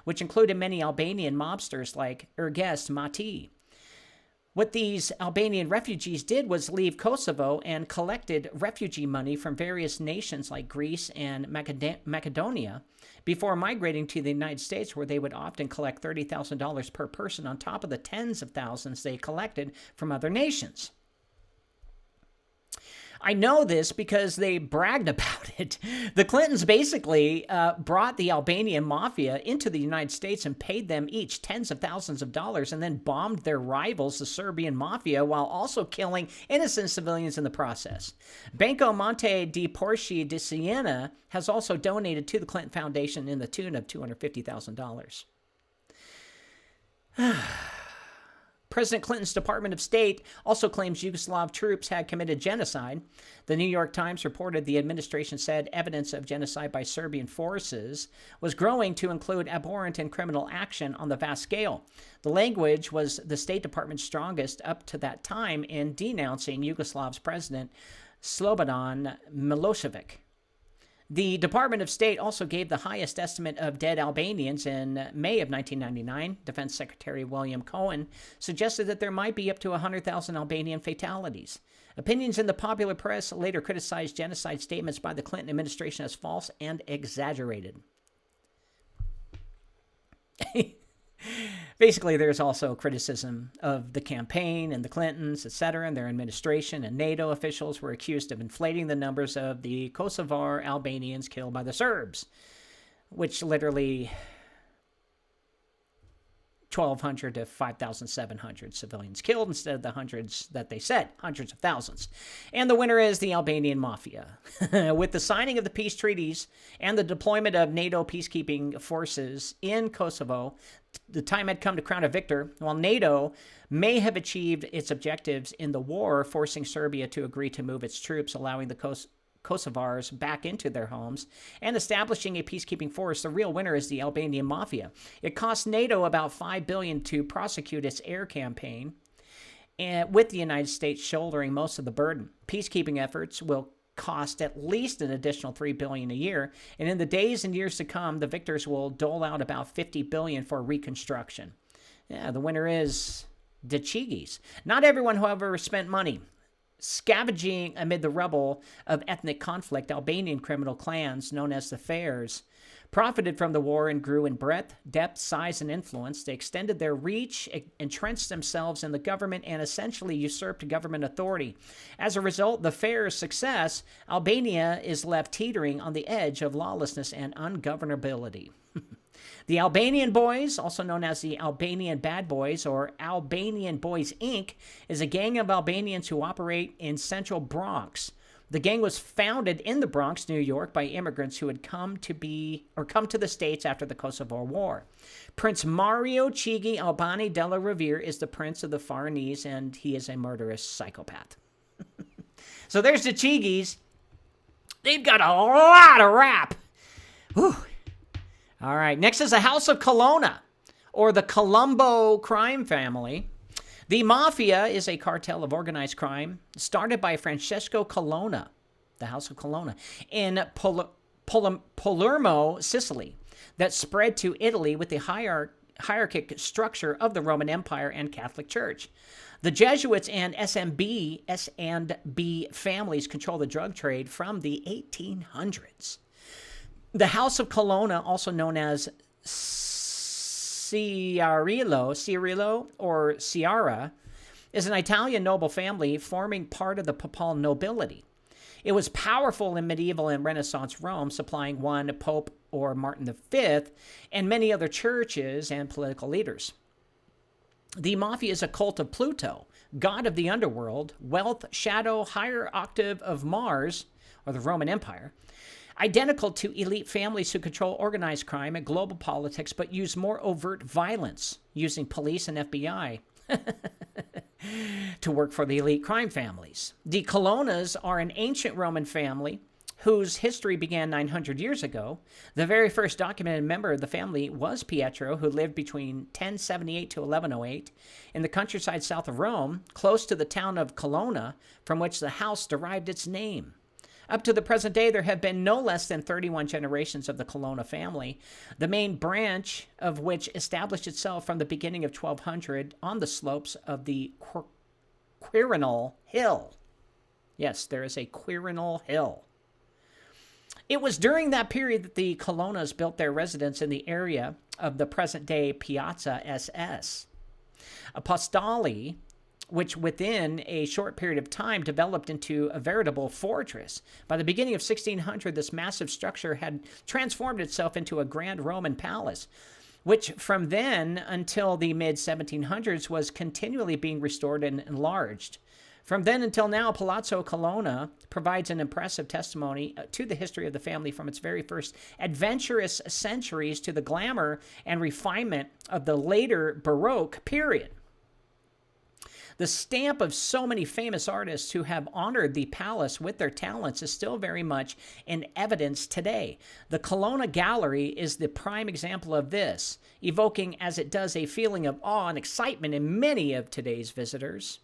which included many Albanian mobsters like Ergest Mati. What these Albanian refugees did was leave Kosovo and collected refugee money from various nations like Greece and Macedonia before migrating to the United States, where they would often collect $30,000 per person on top of the tens of thousands they collected from other nations. I know this because they bragged about it. The Clintons basically brought the Albanian mafia into the United States and paid them each tens of thousands of dollars and then bombed their rivals, the Serbian mafia, while also killing innocent civilians in the process. Banco Monte di Porci di Siena has also donated to the Clinton Foundation in the tune of $250,000. President Clinton's Department of State also claims Yugoslav troops had committed genocide. The New York Times reported the administration said evidence of genocide by Serbian forces was growing to include abhorrent and criminal action on the vast scale. The language was the State Department's strongest up to that time in denouncing Yugoslav's president Slobodan Milosevic. The Department of State also gave the highest estimate of dead Albanians in May of 1999. Defense Secretary William Cohen suggested that there might be up to 100,000 Albanian fatalities. Opinions in the popular press later criticized genocide statements by the Clinton administration as false and exaggerated. Basically, there's also criticism of the campaign and the Clintons, etc., and their administration, and NATO officials were accused of inflating the numbers of the Kosovar Albanians killed by the Serbs, which literally 1,200 to 5,700 civilians killed instead of the hundreds that they said, hundreds of thousands. And the winner is the Albanian mafia. With the signing of the peace treaties and the deployment of NATO peacekeeping forces in Kosovo, the time had come to crown a victor. While NATO may have achieved its objectives in the war, forcing Serbia to agree to move its troops, allowing the Kosovars back into their homes, and establishing a peacekeeping force, the real winner is the Albanian mafia. It cost NATO about $5 billion to prosecute its air campaign, and with the United States shouldering most of the burden. Peacekeeping efforts will cost at least an additional $3 billion a year, and in the days and years to come, the victors will dole out about $50 billion for reconstruction. Yeah, the winner is the Chigis. Not everyone, however, spent money. Scavenging amid the rubble of ethnic conflict, Albanian criminal clans known as the Fairs profited from the war and grew in breadth, depth, size, and influence. They extended their reach, entrenched themselves in the government, and essentially usurped government authority. As a result, the Fairs' success, Albania is left teetering on the edge of lawlessness and ungovernability. The Albanian Boys, also known as the Albanian Bad Boys or Albanian Boys Inc., is a gang of Albanians who operate in central Bronx. The gang was founded in the Bronx, New York, by immigrants who had come to the States after the Kosovo War. Prince Mario Chigi Albani della Rovere is the prince of the Faranese, and he is a murderous psychopath. So there's the Chigis. They've got a lot of rap. Whew. All right, next is the House of Colonna, or the Colombo crime family. The Mafia is a cartel of organized crime started by Francesco Colonna, the House of Colonna, in Palermo, Sicily, that spread to Italy with the hierarchic structure of the Roman Empire and Catholic Church. The Jesuits and S&B families control the drug trade from the 1800s. The House of Colonna, also known as Ciarillo or Ciara, is an Italian noble family forming part of the papal nobility. It was powerful in medieval and Renaissance Rome, supplying one Pope or Martin V and many other churches and political leaders. The Mafia is a cult of Pluto, god of the underworld, wealth, shadow, higher octave of Mars, or the Roman Empire, identical to elite families who control organized crime and global politics, but use more overt violence, using police and FBI to work for the elite crime families. The Colonnas are an ancient Roman family whose history began 900 years ago. The very first documented member of the family was Pietro, who lived between 1078 to 1108 in the countryside south of Rome, close to the town of Colonna, from which the house derived its name. Up to the present day, there have been no less than 31 generations of the Colonna family, the main branch of which established itself from the beginning of 1200 on the slopes of the Quirinal Hill. Yes, there is a Quirinal Hill. It was during that period that the Colonnas built their residence in the area of the present-day Piazza SS. Apostoli, which within a short period of time developed into a veritable fortress. By the beginning of 1600, this massive structure had transformed itself into a grand Roman palace, which from then until the mid-1700s was continually being restored and enlarged. From then until now, Palazzo Colonna provides an impressive testimony to the history of the family from its very first adventurous centuries to the glamour and refinement of the later Baroque period. The stamp of so many famous artists who have honored the palace with their talents is still very much in evidence today. The Colonna Gallery is the prime example of this, evoking as it does a feeling of awe and excitement in many of today's visitors.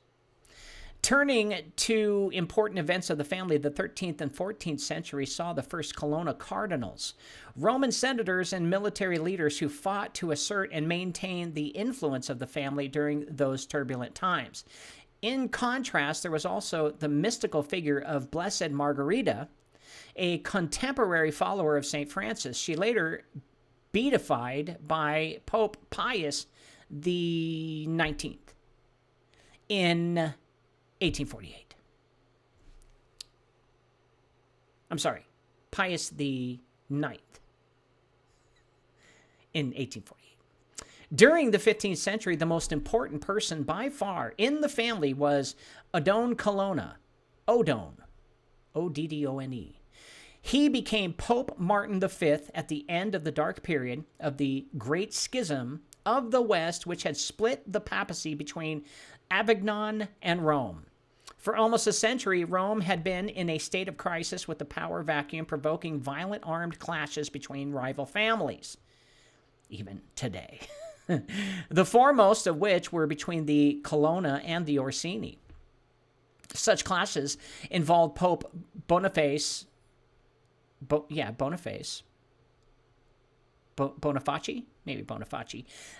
Turning to important events of the family, the 13th and 14th century saw the first Colonna cardinals, Roman senators and military leaders who fought to assert and maintain the influence of the family during those turbulent times. In contrast, there was also the mystical figure of Blessed Margarita, a contemporary follower of St. Francis. She later beatified by Pope Pius the 19th in 1848. I'm sorry, Pius the 9th in 1848. During the 15th century, the most important person by far in the family was Oddone Colonna, Oddone, O-D-D-O-N-E. He became Pope Martin V at the end of the dark period of the Great Schism of the West, which had split the papacy between Avignon and Rome. For almost a century, Rome had been in a state of crisis with the power vacuum provoking violent armed clashes between rival families, even today. The foremost of which were between the Colonna and the Orsini. Such clashes involved Pope Boniface, Boniface,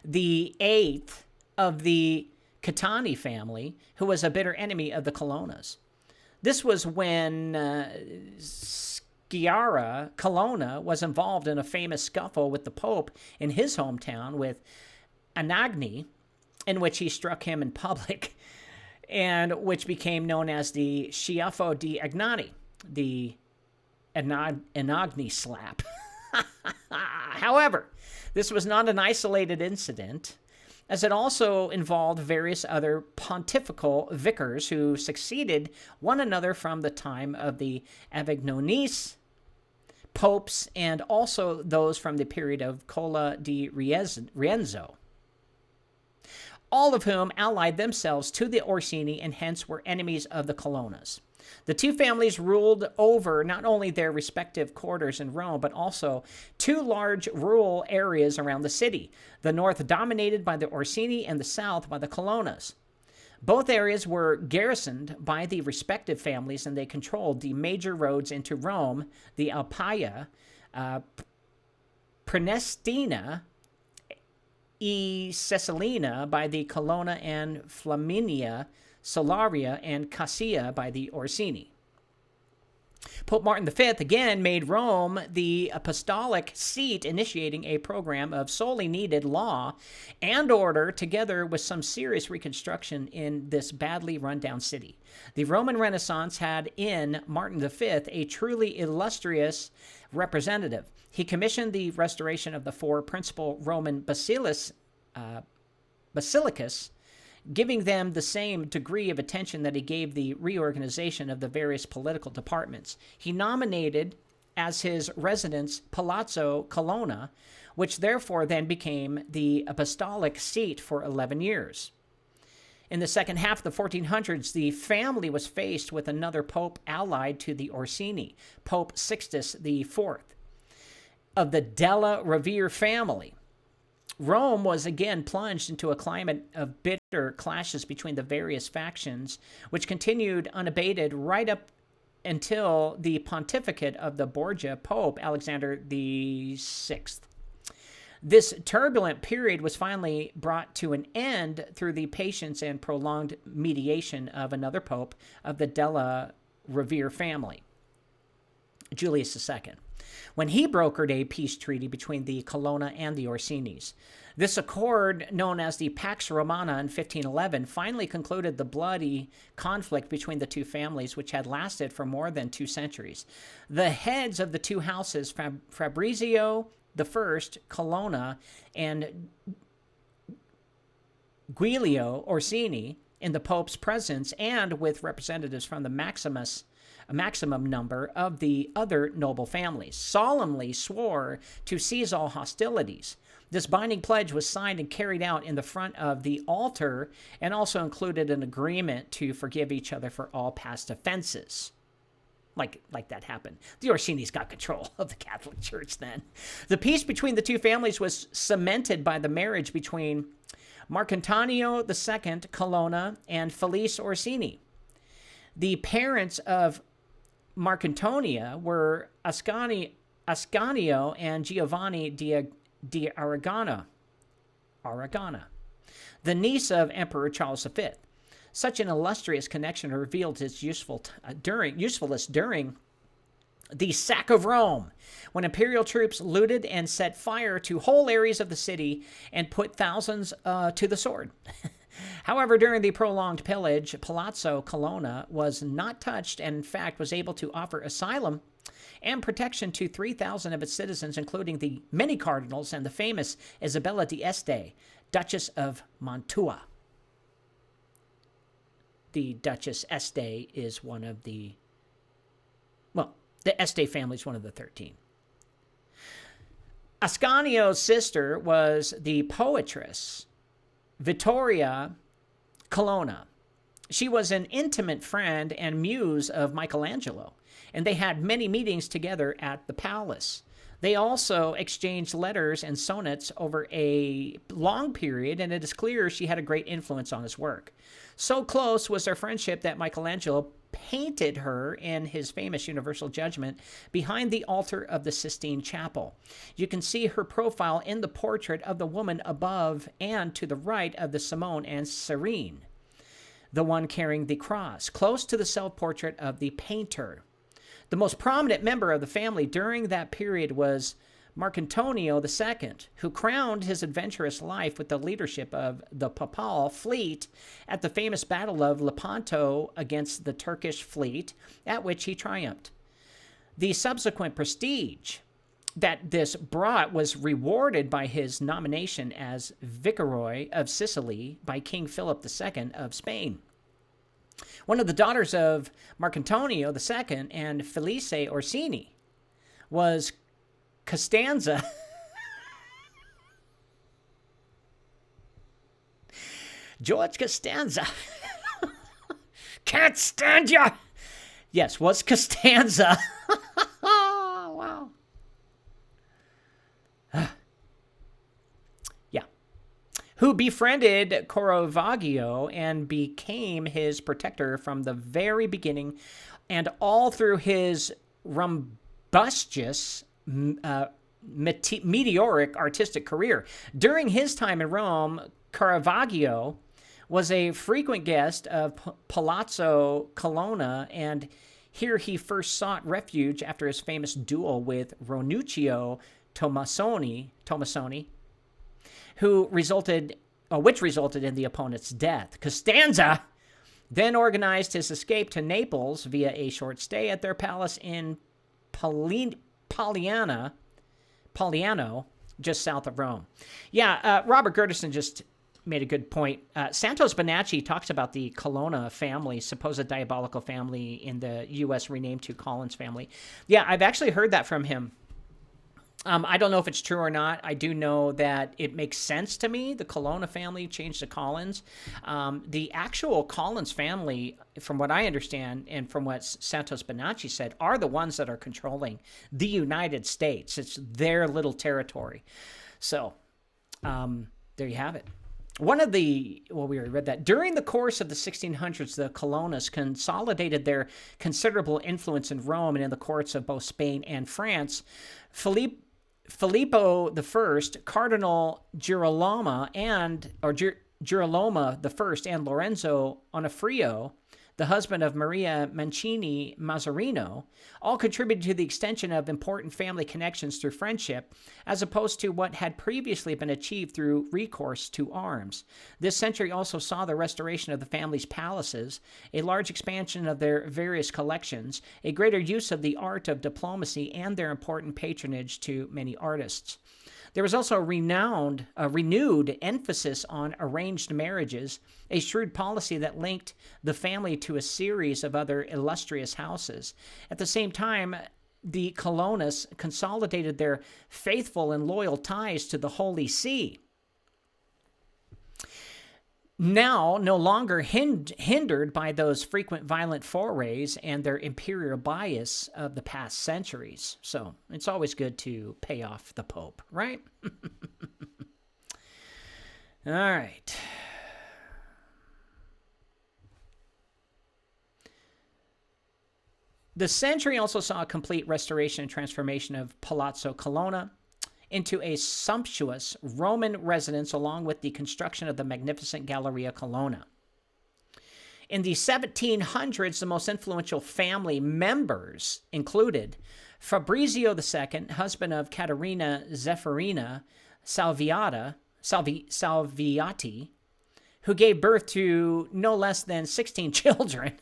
the eighth of the Catani family, who was a bitter enemy of the Colonnas. This was when Sciarra Colonna was involved in a famous scuffle with the Pope in his hometown with Anagni, in which he struck him in public, and which became known as the Schiaffo di Agnani, the Anagni slap. However, this was not an isolated incident, as it also involved various other pontifical vicars who succeeded one another from the time of the Avignonese popes and also those from the period of Cola di Rienzo, all of whom allied themselves to the Orsini and hence were enemies of the Colonnas. The two families ruled over not only their respective quarters in Rome, but also two large rural areas around the city, the north dominated by the Orsini and the south by the Colonnas. Both areas were garrisoned by the respective families, and they controlled the major roads into Rome, the Alpaia, Prenestina, E. Cessalina by the Colonna, and Flaminia, Solaria, and Cassia by the Orsini. Pope Martin V again made Rome the apostolic seat, initiating a program of sorely needed law and order, together with some serious reconstruction in this badly run-down city. The Roman Renaissance had in Martin V a truly illustrious representative. He commissioned the restoration of the four principal Roman basilicas, giving them the same degree of attention that he gave the reorganization of the various political departments. He nominated as his residence Palazzo Colonna, which therefore then became the apostolic seat for 11 years. In the second half of the 1400s, the family was faced with another pope allied to the Orsini, Pope Sixtus IV, of the Della Rovere family. Rome was again plunged into a climate of bitter clashes between the various factions, which continued unabated right up until the pontificate of the Borgia Pope Alexander VI. This turbulent period was finally brought to an end through the patience and prolonged mediation of another pope of the Della Rovere family, Julius II. when he brokered a peace treaty between the Colonna and the Orsinis. This accord, known as the Pax Romana in 1511, finally concluded the bloody conflict between the two families, which had lasted for more than 2 centuries. The heads of the two houses, Fabrizio I Colonna and Giulio Orsini, in the Pope's presence and with representatives from the maximum number of the other noble families, solemnly swore to cease all hostilities. This binding pledge was signed and carried out in the front of the altar and also included an agreement to forgive each other for all past offenses. Like that happened. The Orsinis got control of the Catholic Church then. The peace between the two families was cemented by the marriage between Marcantonio II Colonna and Felice Orsini. The parents of Marcantonia were Ascanio and Giovanni di Aragona, the niece of Emperor Charles V. Such an illustrious connection revealed its usefulness during the sack of Rome, when imperial troops looted and set fire to whole areas of the city and put thousands to the sword. However, during the prolonged pillage, Palazzo Colonna was not touched and, in fact, was able to offer asylum and protection to 3,000 of its citizens, including the many cardinals and the famous Isabella d'Este, Duchess of Mantua. The Duchess Este is one of the Este family is one of the 13. Ascanio's sister was the poetress Vittoria Colonna. She was an intimate friend and muse of Michelangelo, and they had many meetings together at the palace. They also exchanged letters and sonnets over a long period, and it is clear she had a great influence on his work. So close was their friendship that Michelangelo painted her in his famous Universal Judgment behind the altar of the Sistine Chapel. You can see her profile in the portrait of the woman above and to the right of the Simone and Serene, the one carrying the cross, close to the self-portrait of the painter. The most prominent member of the family during that period was Marcantonio II, who crowned his adventurous life with the leadership of the Papal fleet at the famous Battle of Lepanto against the Turkish fleet, at which he triumphed. The subsequent prestige that this brought was rewarded by his nomination as Viceroy of Sicily by King Philip II of Spain. One of the daughters of Marcantonio II and Felice Orsini was Costanza. George Costanza. Can't stand ya. Yes, was Costanza. Wow. Yeah. Who befriended Caravaggio and became his protector from the very beginning and all through his rumbustious meteoric artistic career. During his time in Rome, Caravaggio was a frequent guest of Palazzo Colonna, and here he first sought refuge after his famous duel with Ranuccio Tomasoni, which resulted in the opponent's death. Costanza then organized his escape to Naples via a short stay at their palace in Poliano, just south of Rome. Yeah, Robert Gertison just made a good point. Santos Bonacci talks about the Colonna family, supposed diabolical family in the U.S. renamed to Collins family. Yeah, I've actually heard that from him. I don't know if it's true or not. I do know that it makes sense to me. The Colonna family changed to Collins. The actual Collins family, from what I understand and from what Santos Bonacci said, are the ones that are controlling the United States. It's their little territory. So there you have it. We already read that. During the course of the 1600s, the Colonnas consolidated their considerable influence in Rome and in the courts of both Spain and France. Filippo I, Cardinal Girolamo I, and Lorenzo Onofrio the husband of Maria Mancini Mazzarino, all contributed to the extension of important family connections through friendship, as opposed to what had previously been achieved through recourse to arms. This century also saw the restoration of the family's palaces, a large expansion of their various collections, a greater use of the art of diplomacy, and their important patronage to many artists. There was also a renewed emphasis on arranged marriages, a shrewd policy that linked the family to a series of other illustrious houses. At the same time, the colonists consolidated their faithful and loyal ties to the Holy See. Now, no longer hindered by those frequent violent forays and their imperial bias of the past centuries. So it's always good to pay off the Pope, right? All right. The century also saw a complete restoration and transformation of Palazzo Colonna into a sumptuous Roman residence, along with the construction of the magnificent Galleria Colonna. In the 1700s, the most influential family members included Fabrizio II, husband of Caterina Zephirina Salviati, who gave birth to no less than 16 children.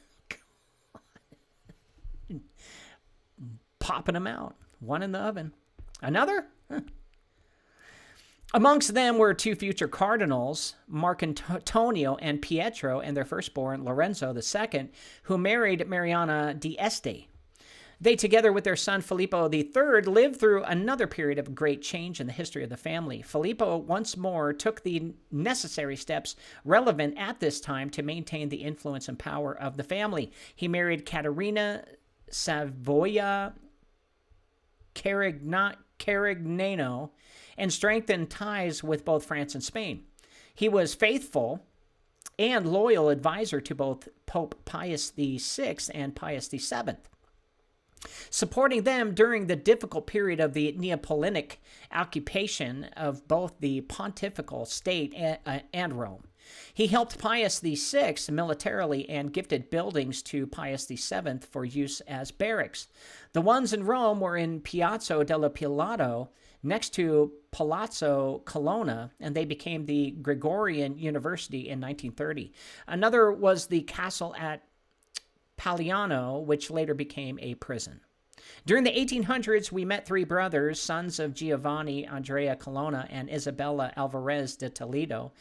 Popping them out, one in the oven. Another? Amongst them were two future cardinals, Marcantonio and Pietro, and their firstborn, Lorenzo II, who married Mariana d'Este. They, together with their son Filippo III, lived through another period of great change in the history of the family. Filippo once more took the necessary steps relevant at this time to maintain the influence and power of the family. He married Caterina Savoia Carignano and strengthened ties with both France and Spain. He was faithful and loyal advisor to both Pope Pius VI and Pius VII, supporting them during the difficult period of the Neapolitan occupation of both the pontifical state and Rome. He helped Pius VI militarily and gifted buildings to Pius VII for use as barracks. The ones in Rome were in Piazza della Pilato, next to Palazzo Colonna, and they became the Gregorian University in 1930. Another was the castle at Paliano, which later became a prison. During the 1800s, we met three brothers, sons of Giovanni Andrea Colonna and Isabella Alvarez de Toledo,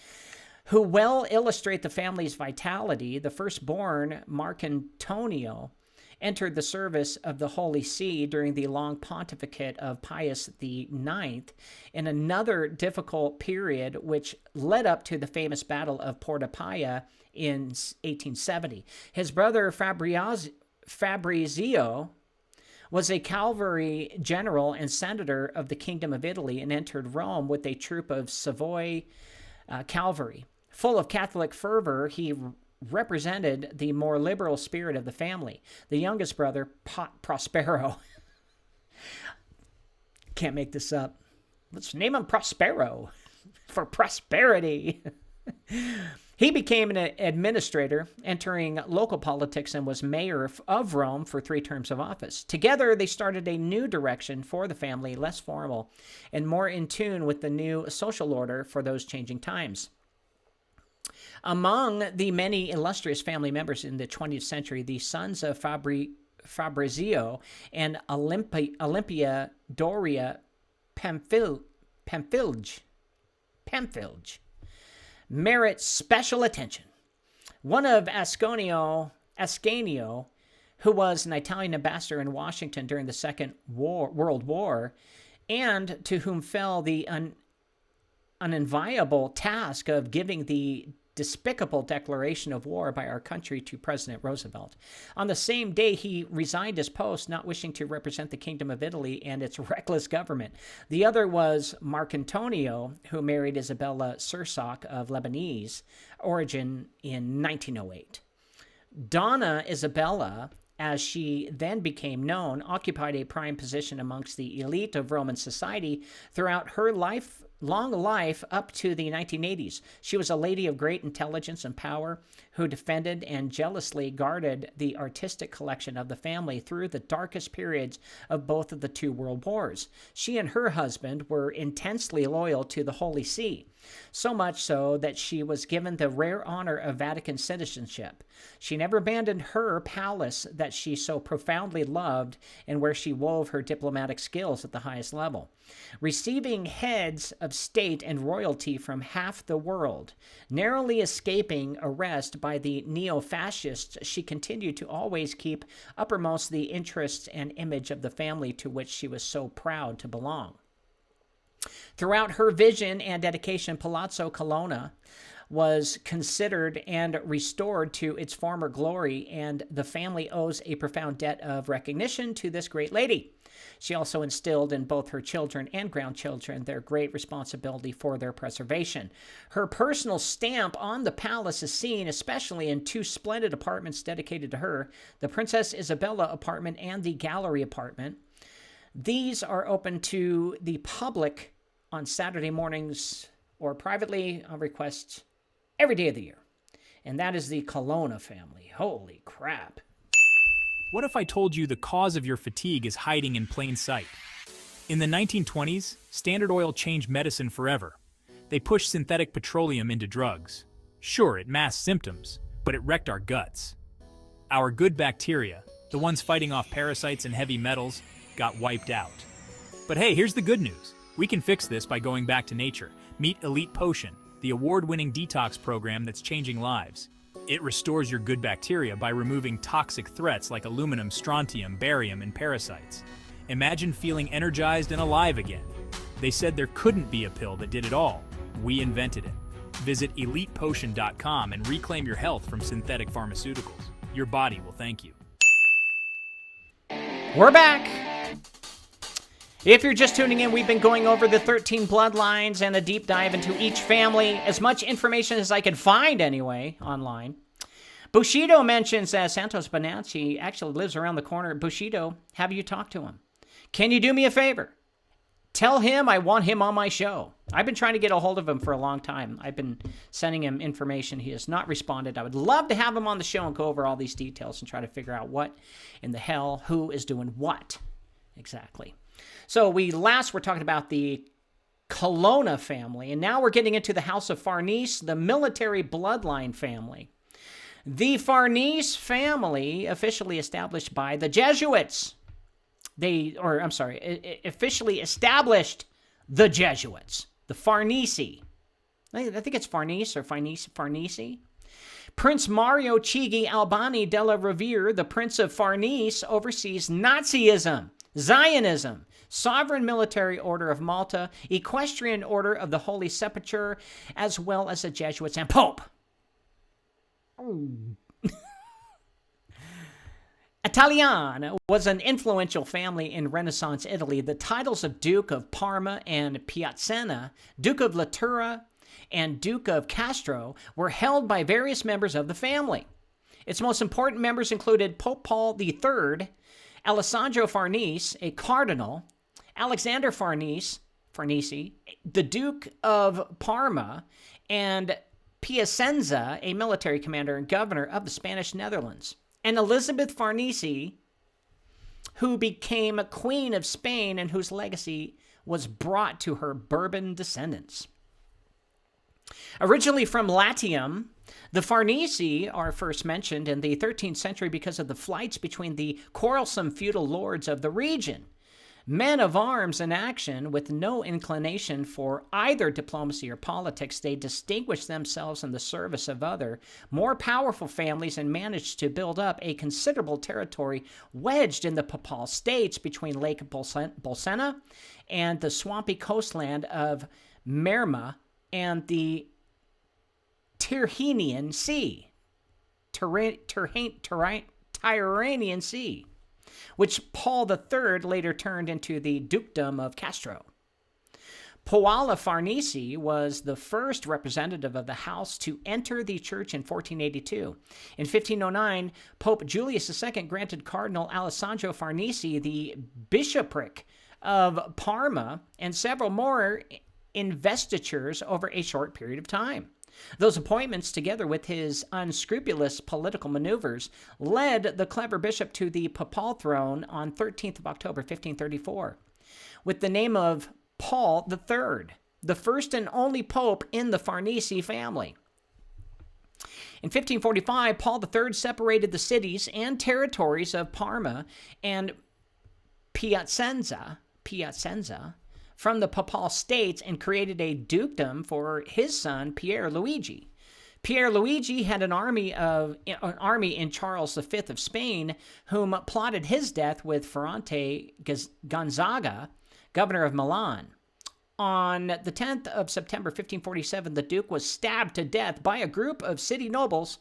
who well illustrate the family's vitality. The firstborn, Marcantonio, entered the service of the Holy See during the long pontificate of Pius IX in another difficult period, which led up to the famous Battle of Porta Paya in 1870. His brother Fabrizio was a cavalry general and senator of the Kingdom of Italy and entered Rome with a troop of Savoy cavalry. Full of Catholic fervor, he represented the more liberal spirit of the family. The youngest brother, Prospero, can't make this up. Let's name him Prospero for prosperity. He became an administrator, entering local politics, and was mayor of Rome for 3 terms of office. Together, they started a new direction for the family, less formal and more in tune with the new social order for those changing times. Among the many illustrious family members in the 20th century, the sons of Fabrizio and Olympia Doria Pamphilj merit special attention. One of Ascanio, who was an Italian ambassador in Washington during the Second World War, and to whom fell the unenviable task of giving the despicable declaration of war by our country to President Roosevelt. On the same day, he resigned his post, not wishing to represent the Kingdom of Italy and its reckless government. The other was Marcantonio, who married Isabella Sursock of Lebanese origin in 1908. Donna Isabella, as she then became known, occupied a prime position amongst the elite of Roman society throughout her long life up to the 1980s. She was a lady of great intelligence and power who defended and jealously guarded the artistic collection of the family through the darkest periods of both of the two world wars. She and her husband were intensely loyal to the Holy See, so much so that she was given the rare honor of Vatican citizenship. She never abandoned her palace that she so profoundly loved and where she wove her diplomatic skills at the highest level. Receiving heads of state and royalty from half the world, narrowly escaping arrest by the neo-fascists, she continued to always keep uppermost the interests and image of the family to which she was so proud to belong. Throughout her vision and dedication, Palazzo Colonna was considered and restored to its former glory, and the family owes a profound debt of recognition to this great lady. She also instilled in both her children and grandchildren their great responsibility for their preservation. Her personal stamp on the palace is seen especially in two splendid apartments dedicated to her, the Princess Isabella apartment and the Gallery apartment. These are open to the public on Saturday mornings or privately on request every day of the year. And that is the Colonna family. Holy crap. What if I told you the cause of your fatigue is hiding in plain sight? In the 1920s, Standard Oil changed medicine forever. They pushed synthetic petroleum into drugs. Sure, it masked symptoms, but it wrecked our guts. Our good bacteria, the ones fighting off parasites and heavy metals, got wiped out. But hey, here's the good news. We can fix this by going back to nature. Meet Elite Potion, the award-winning detox program that's changing lives. It restores your good bacteria by removing toxic threats like aluminum, strontium, barium, and parasites. Imagine feeling energized and alive again. They said there couldn't be a pill that did it all. We invented it. Visit ElitePotion.com and reclaim your health from synthetic pharmaceuticals. Your body will thank you. We're back. If you're just tuning in, we've been going over the 13 bloodlines and a deep dive into each family. As much information as I could find, anyway, online. Bushido mentions that Santos Bonacci actually lives around the corner. Bushido, have you talked to him? Can you do me a favor? Tell him I want him on my show. I've been trying to get a hold of him for a long time. I've been sending him information. He has not responded. I would love to have him on the show and go over all these details and try to figure out what in the hell, who is doing what exactly. So we're talking about the Colonna family, and now we're getting into the House of Farnese, the military bloodline family. The Farnese family, officially established by the Jesuits. Officially established the Jesuits, the Farnese. I think it's Farnese or Farnese. Prince Mario Chigi Albani della Rovere, the Prince of Farnese, oversees Nazism, Zionism, Sovereign Military Order of Malta, Equestrian Order of the Holy Sepulchre, as well as the Jesuits and Pope. Italian was an influential family in Renaissance Italy. The titles of Duke of Parma and Piacenza, Duke of Latura, and Duke of Castro were held by various members of the family. Its most important members included Pope Paul III, Alessandro Farnese, a cardinal, Alexander Farnese, the Duke of Parma, and Piacenza, a military commander and governor of the Spanish Netherlands, and Elizabeth Farnese, who became Queen of Spain and whose legacy was brought to her Bourbon descendants. Originally from Latium, the Farnese are first mentioned in the 13th century because of the flights between the quarrelsome feudal lords of the region. Men of arms in action with no inclination for either diplomacy or politics, they distinguished themselves in the service of other, more powerful families and managed to build up a considerable territory wedged in the Papal States between Lake Bolsena and the swampy coastland of Merma and the Tyrrhenian Sea, Tyrrhenian Sea, which Paul III later turned into the Dukedom of Castro. Paola Farnese was the first representative of the house to enter the church in 1482. In 1509, Pope Julius II granted Cardinal Alessandro Farnese the bishopric of Parma and several more investitures over a short period of time. Those appointments, together with his unscrupulous political maneuvers, led the clever bishop to the papal throne on 13th of October, 1534, with the name of Paul III, the first and only pope in the Farnese family. In 1545, Paul III separated the cities and territories of Parma and Piacenza from the Papal States and created a dukedom for his son, Pier Luigi. Pier Luigi had an army in Charles V of Spain, whom plotted his death with Ferrante Gonzaga, governor of Milan. On the 10th of September 1547, the Duke was stabbed to death by a group of city nobles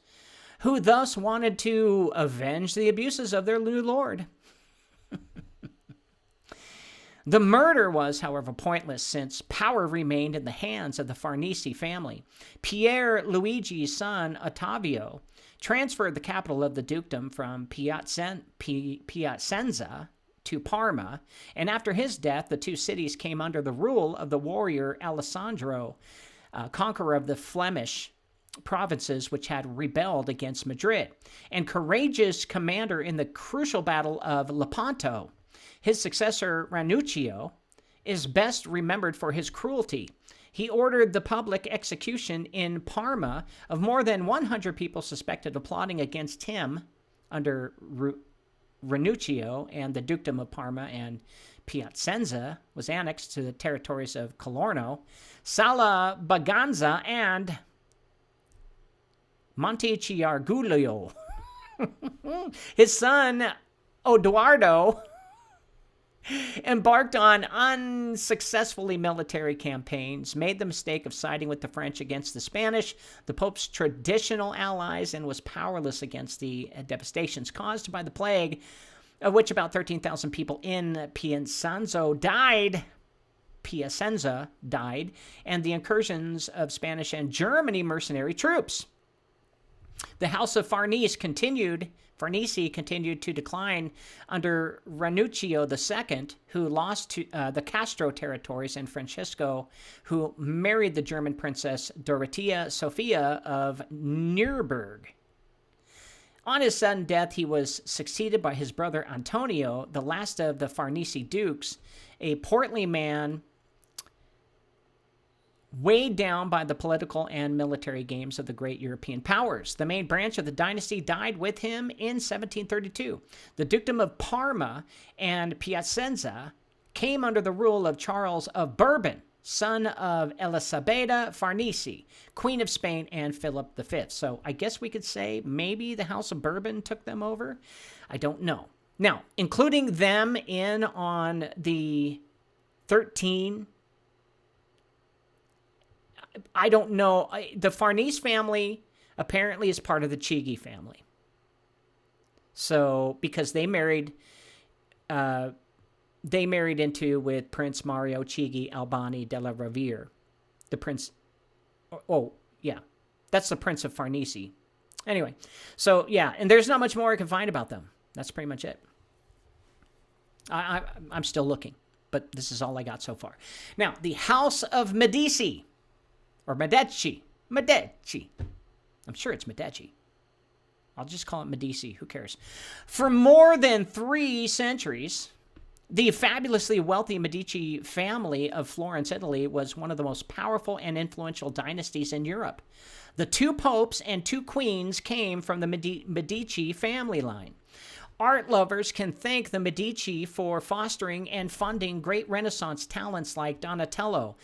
who thus wanted to avenge the abuses of their new lord. The murder was, however, pointless, since power remained in the hands of the Farnese family. Pier Luigi's son, Ottavio, transferred the capital of the dukedom from Piacenza to Parma, and after his death, the two cities came under the rule of the warrior Alessandro, conqueror of the Flemish provinces which had rebelled against Madrid, and courageous commander in the crucial battle of Lepanto. His successor, Ranuccio, is best remembered for his cruelty. He ordered the public execution in Parma of more than 100 people suspected of plotting against him under Ranuccio, and the dukedom of Parma and Piacenza was annexed to the territories of Colorno, Sala Baganza, and Montechiarguglio. His son, Odoardo, embarked on unsuccessfully military campaigns, made the mistake of siding with the French against the Spanish, the Pope's traditional allies, and was powerless against the devastations caused by the plague, of which about 13,000 people in Piacenza died, and the incursions of Spanish and German mercenary troops. The House of Farnese continued to decline under Ranuccio II, who lost to the Castro territories, and Francisco, who married the German princess Dorothea Sophia of Nuremberg. On his sudden death, he was succeeded by his brother Antonio, the last of the Farnese dukes, a portly man weighed down by the political and military games of the great European powers. The main branch of the dynasty died with him in 1732. The dukedom of Parma and Piacenza came under the rule of Charles of Bourbon, son of Elisabetta Farnese, Queen of Spain, and Philip V. So I guess we could say maybe the House of Bourbon took them over. I don't know. Now, including them in on the 13, I don't know. The Farnese family apparently is part of the Chigi family. So, because they married into with Prince Mario Chigi Albani della Rovere. The prince, that's the Prince of Farnese. Anyway, so yeah, and there's not much more I can find about them. That's pretty much it. I'm still looking, but this is all I got so far. Now, the House of Medici. Or Medici. I'm sure it's Medici. I'll just call it Medici. Who cares? For more than 3 centuries, the fabulously wealthy Medici family of Florence, Italy, was one of the most powerful and influential dynasties in Europe. The 2 popes and 2 queens came from the Medici family line. Art lovers can thank the Medici for fostering and funding great Renaissance talents like Donatello,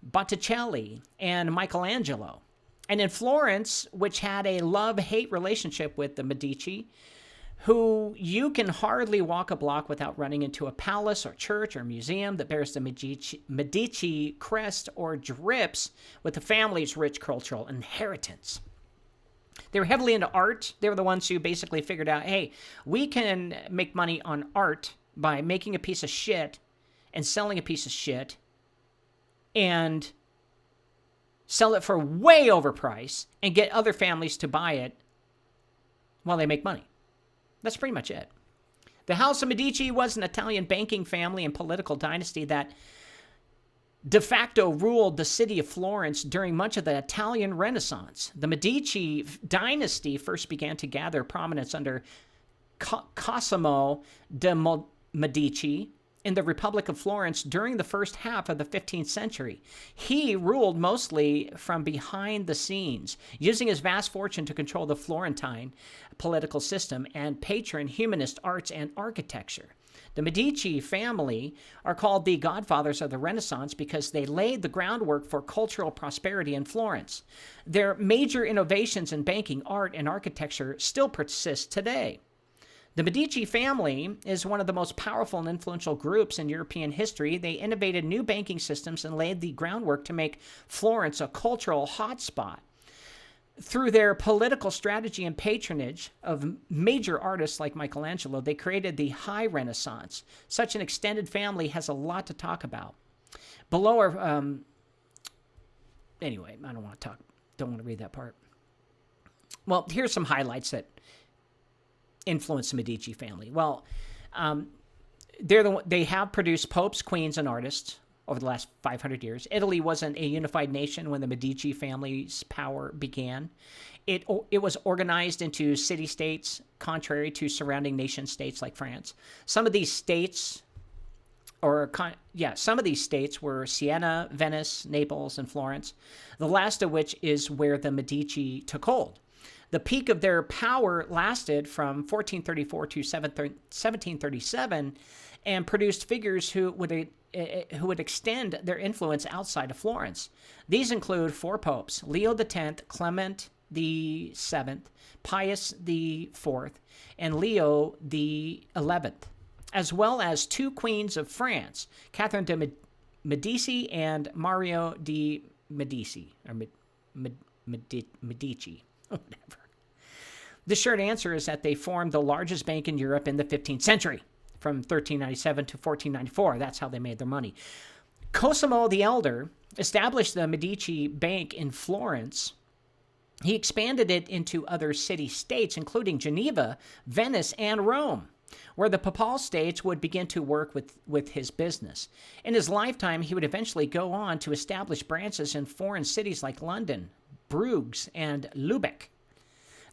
Botticelli, and Michelangelo. And in Florence, which had a love-hate relationship with the Medici, who you can hardly walk a block without running into a palace or church or museum that bears the Medici crest or drips with the family's rich cultural inheritance. They were heavily into art. They were the ones who basically figured out, hey, we can make money on art by making a piece of shit and selling a piece of shit and sell it for way overpriced and get other families to buy it while they make money. That's pretty much it. The House of Medici was an Italian banking family and political dynasty that de facto ruled the city of Florence during much of the Italian Renaissance. The Medici dynasty first began to gather prominence under Cosimo de' Medici in the Republic of Florence during the first half of the 15th century. He ruled mostly from behind the scenes, using his vast fortune to control the Florentine political system and patron humanist arts and architecture. The Medici family are called the godfathers of the Renaissance because they laid the groundwork for cultural prosperity in Florence. Their major innovations in banking, art, and architecture still persist today. The Medici family is one of the most powerful and influential groups in European history. They innovated new banking systems and laid the groundwork to make Florence a cultural hotspot. Through their political strategy and patronage of major artists like Michelangelo, they created the High Renaissance. Such an extended family has a lot to talk about. Below are, anyway, I don't want to read that part. Well, here's some highlights that influenced the Medici family. Well, they have produced popes, queens, and artists over the last 500 years. Italy wasn't a unified nation when the Medici family's power began. It was organized into city-states, contrary to surrounding nation-states like France. Some of these states were Siena, Venice, Naples, and Florence, the last of which is where the Medici took hold. The peak of their power lasted from 1434 to 1737 and produced figures who would extend their influence outside of Florence. These include four popes: Leo X, Clement VII, Pius IV, and Leo XI, as well as two queens of France, Catherine de' Medici and Mario de' Medici, or Medici, whatever. The short answer is that they formed the largest bank in Europe in the 15th century, from 1397 to 1494. That's how they made their money. Cosimo the Elder established the Medici Bank in Florence. He expanded it into other city-states, including Geneva, Venice, and Rome, where the Papal States would begin to work with his business. In his lifetime, he would eventually go on to establish branches in foreign cities like London, Bruges, and Lübeck.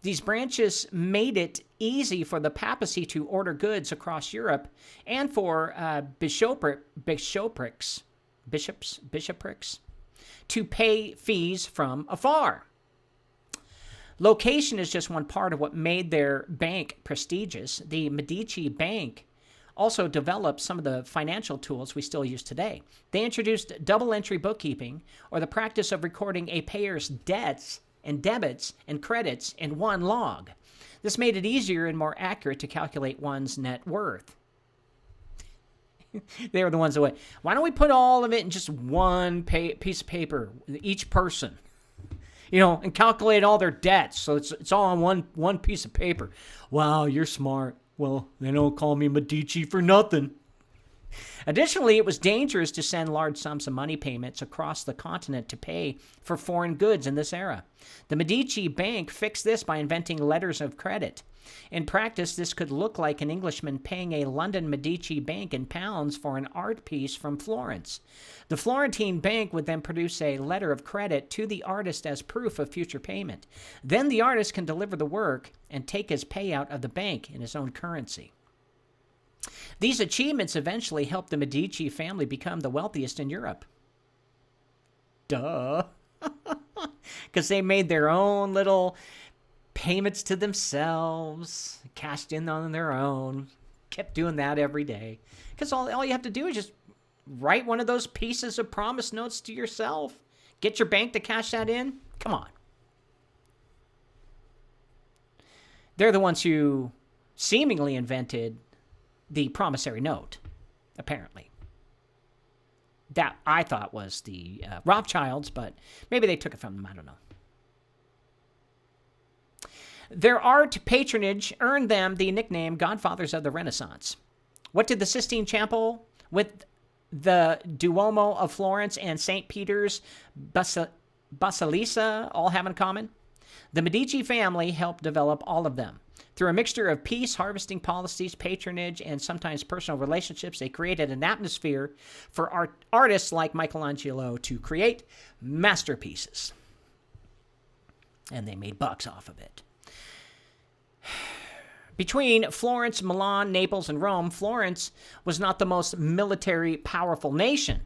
These branches made it easy for the papacy to order goods across Europe and for bishoprics to pay fees from afar. Location is just one part of what made their bank prestigious. The Medici Bank also developed some of the financial tools we still use today. They introduced double-entry bookkeeping, or the practice of recording a payer's debts and debits and credits in one log. This made it easier and more accurate to calculate one's net worth. They were the ones that went, why don't we put all of it in just one piece of paper, each person, and calculate all their debts, so it's all on one piece of paper. Wow, you're smart. Well, they don't call me Medici for nothing. Additionally, it was dangerous to send large sums of money payments across the continent to pay for foreign goods in this era. The Medici Bank fixed this by inventing letters of credit. In practice, this could look like an Englishman paying a London Medici Bank in pounds for an art piece from Florence. The Florentine Bank would then produce a letter of credit to the artist as proof of future payment. Then the artist can deliver the work and take his payout of the bank in his own currency. These achievements eventually helped the Medici family become the wealthiest in Europe. Duh. Because they made their own little payments to themselves, cashed in on their own, kept doing that every day. Because all you have to do is just write one of those pieces of promise notes to yourself. Get your bank to cash that in. Come on. They're the ones who seemingly invented the promissory note, apparently. That I thought was the Rothschilds, but maybe they took it from them. I don't know. Their art patronage earned them the nickname Godfathers of the Renaissance. What did the Sistine Chapel with the Duomo of Florence and St. Peter's Basilica all have in common? The Medici family helped develop all of them. Through a mixture of peace, harvesting policies, patronage, and sometimes personal relationships, they created an atmosphere for artists like Michelangelo to create masterpieces. And they made bucks off of it. Between Florence, Milan, Naples, and Rome, Florence was not the most military powerful nation.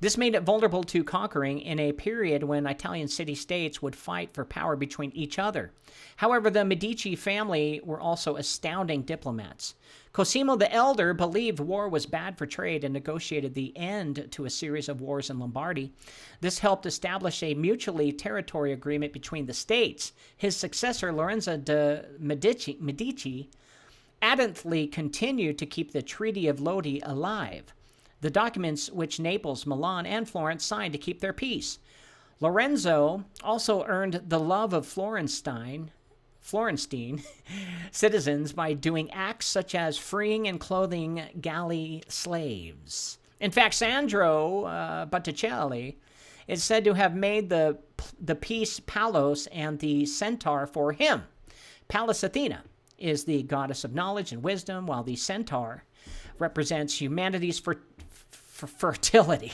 This made it vulnerable to conquering in a period when Italian city-states would fight for power between each other. However, the Medici family were also astounding diplomats. Cosimo the Elder believed war was bad for trade and negotiated the end to a series of wars in Lombardy. This helped establish a mutually territory agreement between the states. His successor, Lorenzo de' Medici, adamantly continued to keep the Treaty of Lodi alive, the documents which Naples, Milan, and Florence signed to keep their peace. Lorenzo also earned the love of Florentine citizens by doing acts such as freeing and clothing galley slaves. In fact, Sandro Botticelli is said to have made the piece Pallas and the centaur for him. Pallas Athena is the goddess of knowledge and wisdom, while the centaur represents humanity's fertility.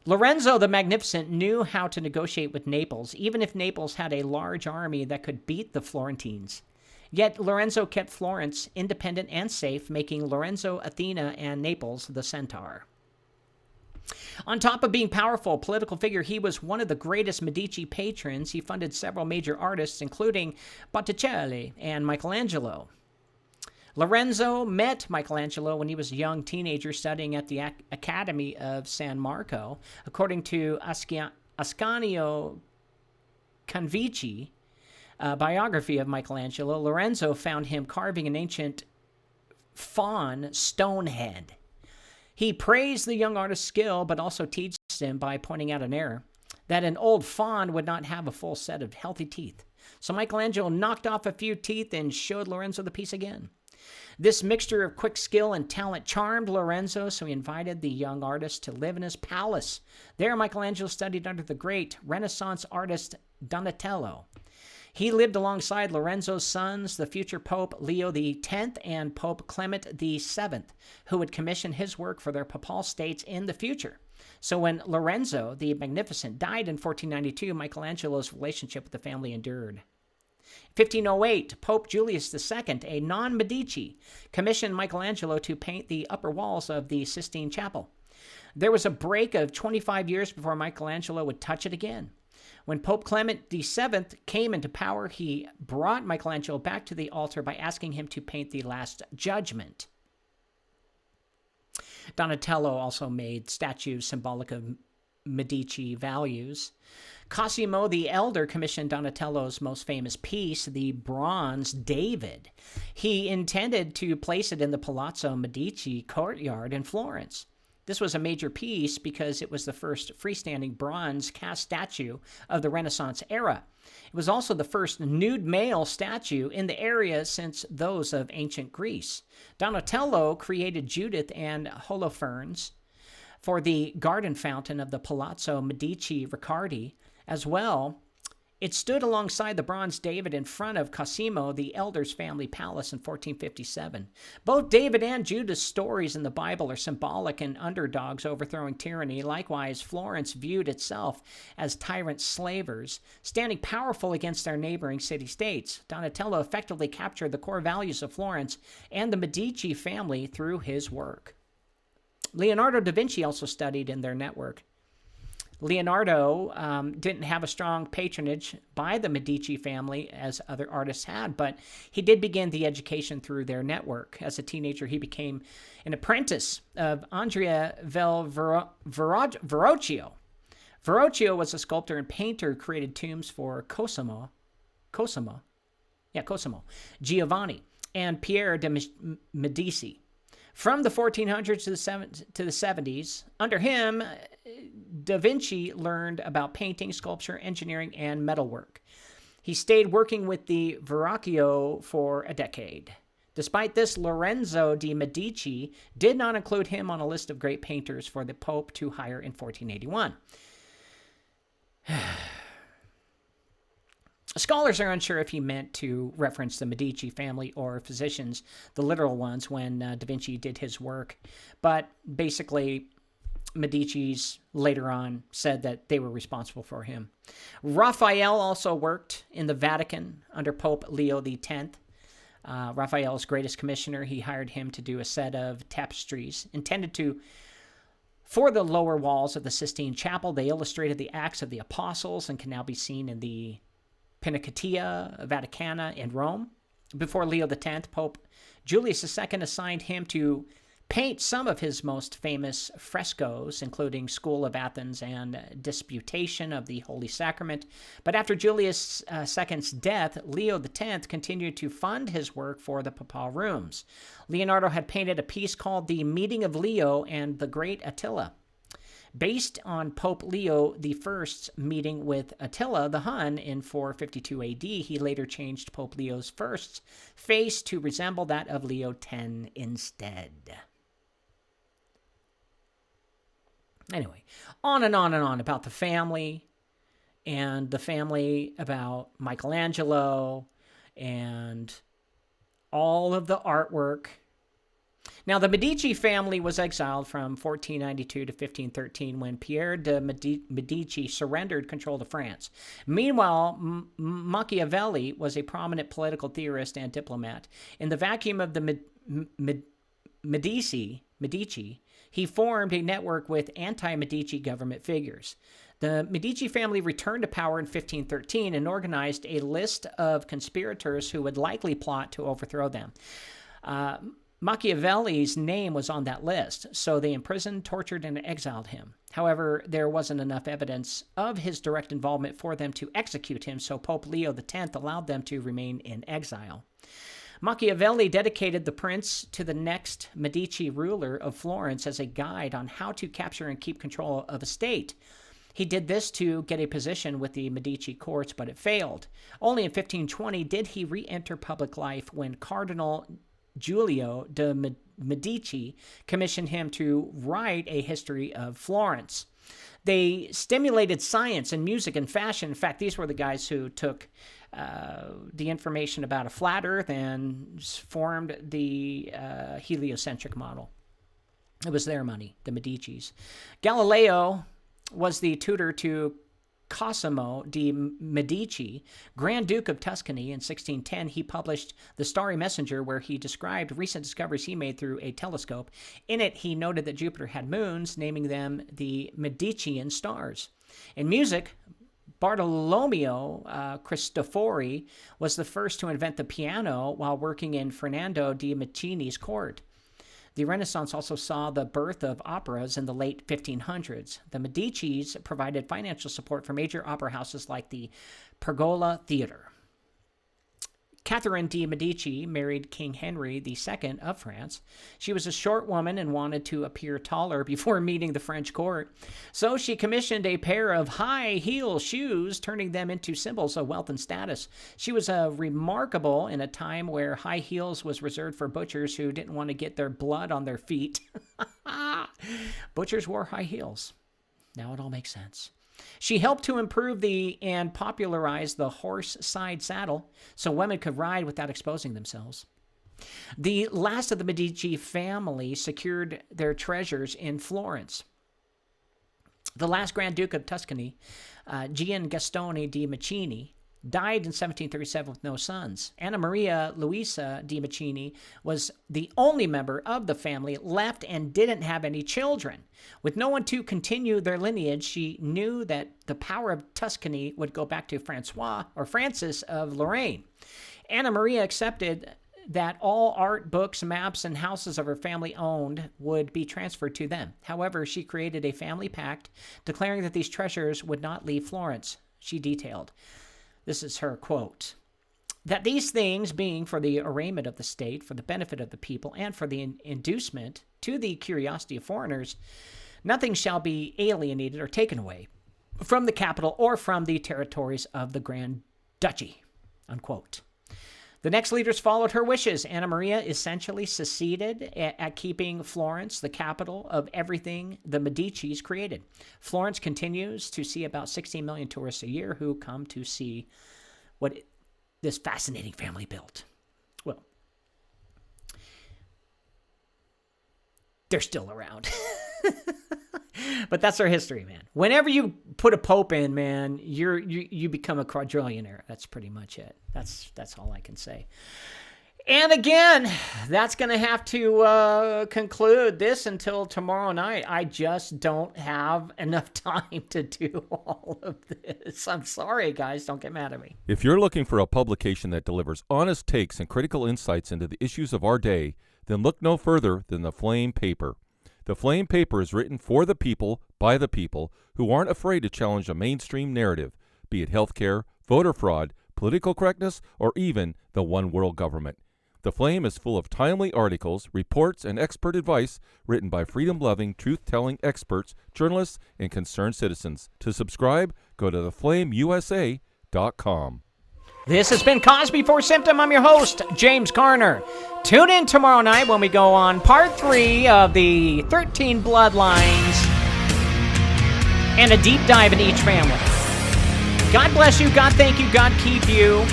Lorenzo the Magnificent knew how to negotiate with Naples, even if Naples had a large army that could beat the Florentines. Yet Lorenzo kept Florence independent and safe, making Lorenzo, Athena, and Naples the centaur. On top of being a powerful political figure, he was one of the greatest Medici patrons. He funded several major artists, including Botticelli and Michelangelo. Lorenzo met Michelangelo when he was a young teenager studying at the Academy of San Marco. According to Ascanio Convici, a biography of Michelangelo, Lorenzo found him carving an ancient faun stone head. He praised the young artist's skill, but also teased him by pointing out an error, that an old faun would not have a full set of healthy teeth. So Michelangelo knocked off a few teeth and showed Lorenzo the piece again. This mixture of quick skill and talent charmed Lorenzo, so he invited the young artist to live in his palace. There, Michelangelo studied under the great Renaissance artist Donatello. He lived alongside Lorenzo's sons, the future Pope Leo X and Pope Clement VII, who would commission his work for their papal states in the future. So when Lorenzo the Magnificent died in 1492, Michelangelo's relationship with the family endured. 1508, Pope Julius II, a non-Medici, commissioned Michelangelo to paint the upper walls of the Sistine Chapel. There was a break of 25 years before Michelangelo would touch it again. When Pope Clement VII came into power, he brought Michelangelo back to the altar by asking him to paint the Last Judgment. Donatello also made statues symbolic of Medici values. Cosimo the Elder commissioned Donatello's most famous piece, the bronze David. He intended to place it in the Palazzo Medici courtyard in Florence. This was a major piece because it was the first freestanding bronze cast statue of the Renaissance era. It was also the first nude male statue in the area since those of ancient Greece. Donatello created Judith and Holofernes for the garden fountain of the Palazzo Medici Riccardi. As well, it stood alongside the bronze David in front of Cosimo the Elder's family palace in 1457. Both David and Judith's stories in the Bible are symbolic and underdogs overthrowing tyranny. Likewise, Florence viewed itself as tyrant slavers, standing powerful against their neighboring city-states. Donatello effectively captured the core values of Florence and the Medici family through his work. Leonardo da Vinci also studied in their network. Leonardo didn't have a strong patronage by the Medici family as other artists had, but he did begin the education through their network. As a teenager, he became an apprentice of Andrea Verrocchio. Verrocchio was a sculptor and painter who created tombs for Cosimo, Giovanni, and Pier de' Medici. From the 1400s to the 70s, under him, Da Vinci learned about painting, sculpture, engineering, and metalwork. He stayed working with the Verrocchio for a decade. Despite this, Lorenzo de' Medici did not include him on a list of great painters for the Pope to hire in 1481. Scholars are unsure if he meant to reference the Medici family or physicians, the literal ones, when Da Vinci did his work. But basically, Medici's later on said that they were responsible for him. Raphael also worked in the Vatican under Pope Leo X. Raphael's greatest commissioner, he hired him to do a set of tapestries intended for the lower walls of the Sistine Chapel. They illustrated the Acts of the Apostles and can now be seen in the Pinacoteca Vaticana in Rome. Before Leo X, Pope Julius II assigned him to paint some of his most famous frescoes, including School of Athens and Disputation of the Holy Sacrament. But after Julius II's death, Leo X continued to fund his work for the papal rooms. Leonardo had painted a piece called The Meeting of Leo and the Great Attila. Based on Pope Leo I's meeting with Attila the Hun in 452 AD, he later changed Pope Leo's first face to resemble that of Leo X instead. Anyway, on and on and on about the family, and the family about Michelangelo, and all of the artwork. Now, the Medici family was exiled from 1492 to 1513 when Pierre de Medici surrendered control to France. Meanwhile, Machiavelli was a prominent political theorist and diplomat. In the vacuum of the Medici, he formed a network with anti-Medici government figures. The Medici family returned to power in 1513 and organized a list of conspirators who would likely plot to overthrow them. Machiavelli's name was on that list, so they imprisoned, tortured, and exiled him. However, there wasn't enough evidence of his direct involvement for them to execute him, so Pope Leo X allowed them to remain in exile. Machiavelli dedicated the prince to the next Medici ruler of Florence as a guide on how to capture and keep control of a state. He did this to get a position with the Medici courts, but it failed. Only in 1520 did he re-enter public life when Cardinal Giulio de Medici commissioned him to write a history of Florence. They stimulated science and music and fashion. In fact, these were the guys who took the information about a flat Earth and formed the heliocentric model. It was their money, the Medicis. Galileo was the tutor to Cosimo de' Medici, Grand Duke of Tuscany. In 1610, he published The Starry Messenger, where he described recent discoveries he made through a telescope. In it, he noted that Jupiter had moons, naming them the Medicean stars. In music, Bartolomeo Cristofori was the first to invent the piano while working in Fernando de' Medici's court. The Renaissance also saw the birth of operas in the late 1500s. The Medicis provided financial support for major opera houses like the Pergola Theater. Catherine de' Medici married King Henry II of France. She was a short woman and wanted to appear taller before meeting the French court. So she commissioned a pair of high heel shoes, turning them into symbols of wealth and status. She was remarkable in a time where high heels was reserved for butchers who didn't want to get their blood on their feet. Butchers wore high heels. Now it all makes sense. She helped to improve and popularize the horse-side saddle so women could ride without exposing themselves. The last of the Medici family secured their treasures in Florence. The last Grand Duke of Tuscany, Gian Gastone de' Medici, died in 1737 with no sons. Anna Maria Luisa de' Medici was the only member of the family left and didn't have any children. With no one to continue their lineage, she knew that the power of Tuscany would go back to Francis of Lorraine. Anna Maria accepted that all art, books, maps, and houses of her family owned would be transferred to them. However, she created a family pact declaring that these treasures would not leave Florence. She detailed, this is her quote, that these things being for the arraignment of the state, for the benefit of the people, and for the inducement to the curiosity of foreigners, nothing shall be alienated or taken away from the capital or from the territories of the Grand Duchy, unquote. The next leaders followed her wishes. Anna Maria essentially succeeded at keeping Florence the capital of everything the Medicis created. Florence continues to see about 16 million tourists a year who come to see what this fascinating family built. Well, they're still around. But that's our history, man. Whenever you put a pope in, man, you become a quadrillionaire. That's pretty much it. That's all I can say. And again, that's going to have to conclude this until tomorrow night. I just don't have enough time to do all of this. I'm sorry, guys. Don't get mad at me. If you're looking for a publication that delivers honest takes and critical insights into the issues of our day, then look no further than the Flame Paper. The Flame Paper is written for the people, by the people, who aren't afraid to challenge a mainstream narrative, be it healthcare, voter fraud, political correctness, or even the one-world government. The Flame is full of timely articles, reports, and expert advice written by freedom-loving, truth-telling experts, journalists, and concerned citizens. To subscribe, go to theflameusa.com. This has been Cause Before Symptom. I'm your host, James Carner. Tune in tomorrow night when we go on part 3 of the 13 Bloodlines and a deep dive into each family. God bless you. God thank you. God keep you.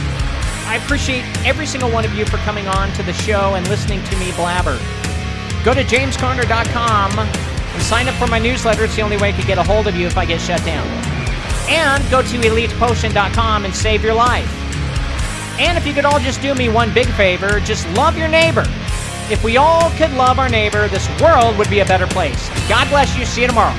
I appreciate every single one of you for coming on to the show and listening to me blabber. Go to jamescarner.com and sign up for my newsletter. It's the only way I can get a hold of you if I get shut down. And go to elitepotion.com and save your life. And if you could all just do me one big favor, just love your neighbor. If we all could love our neighbor, this world would be a better place. God bless you. See you tomorrow.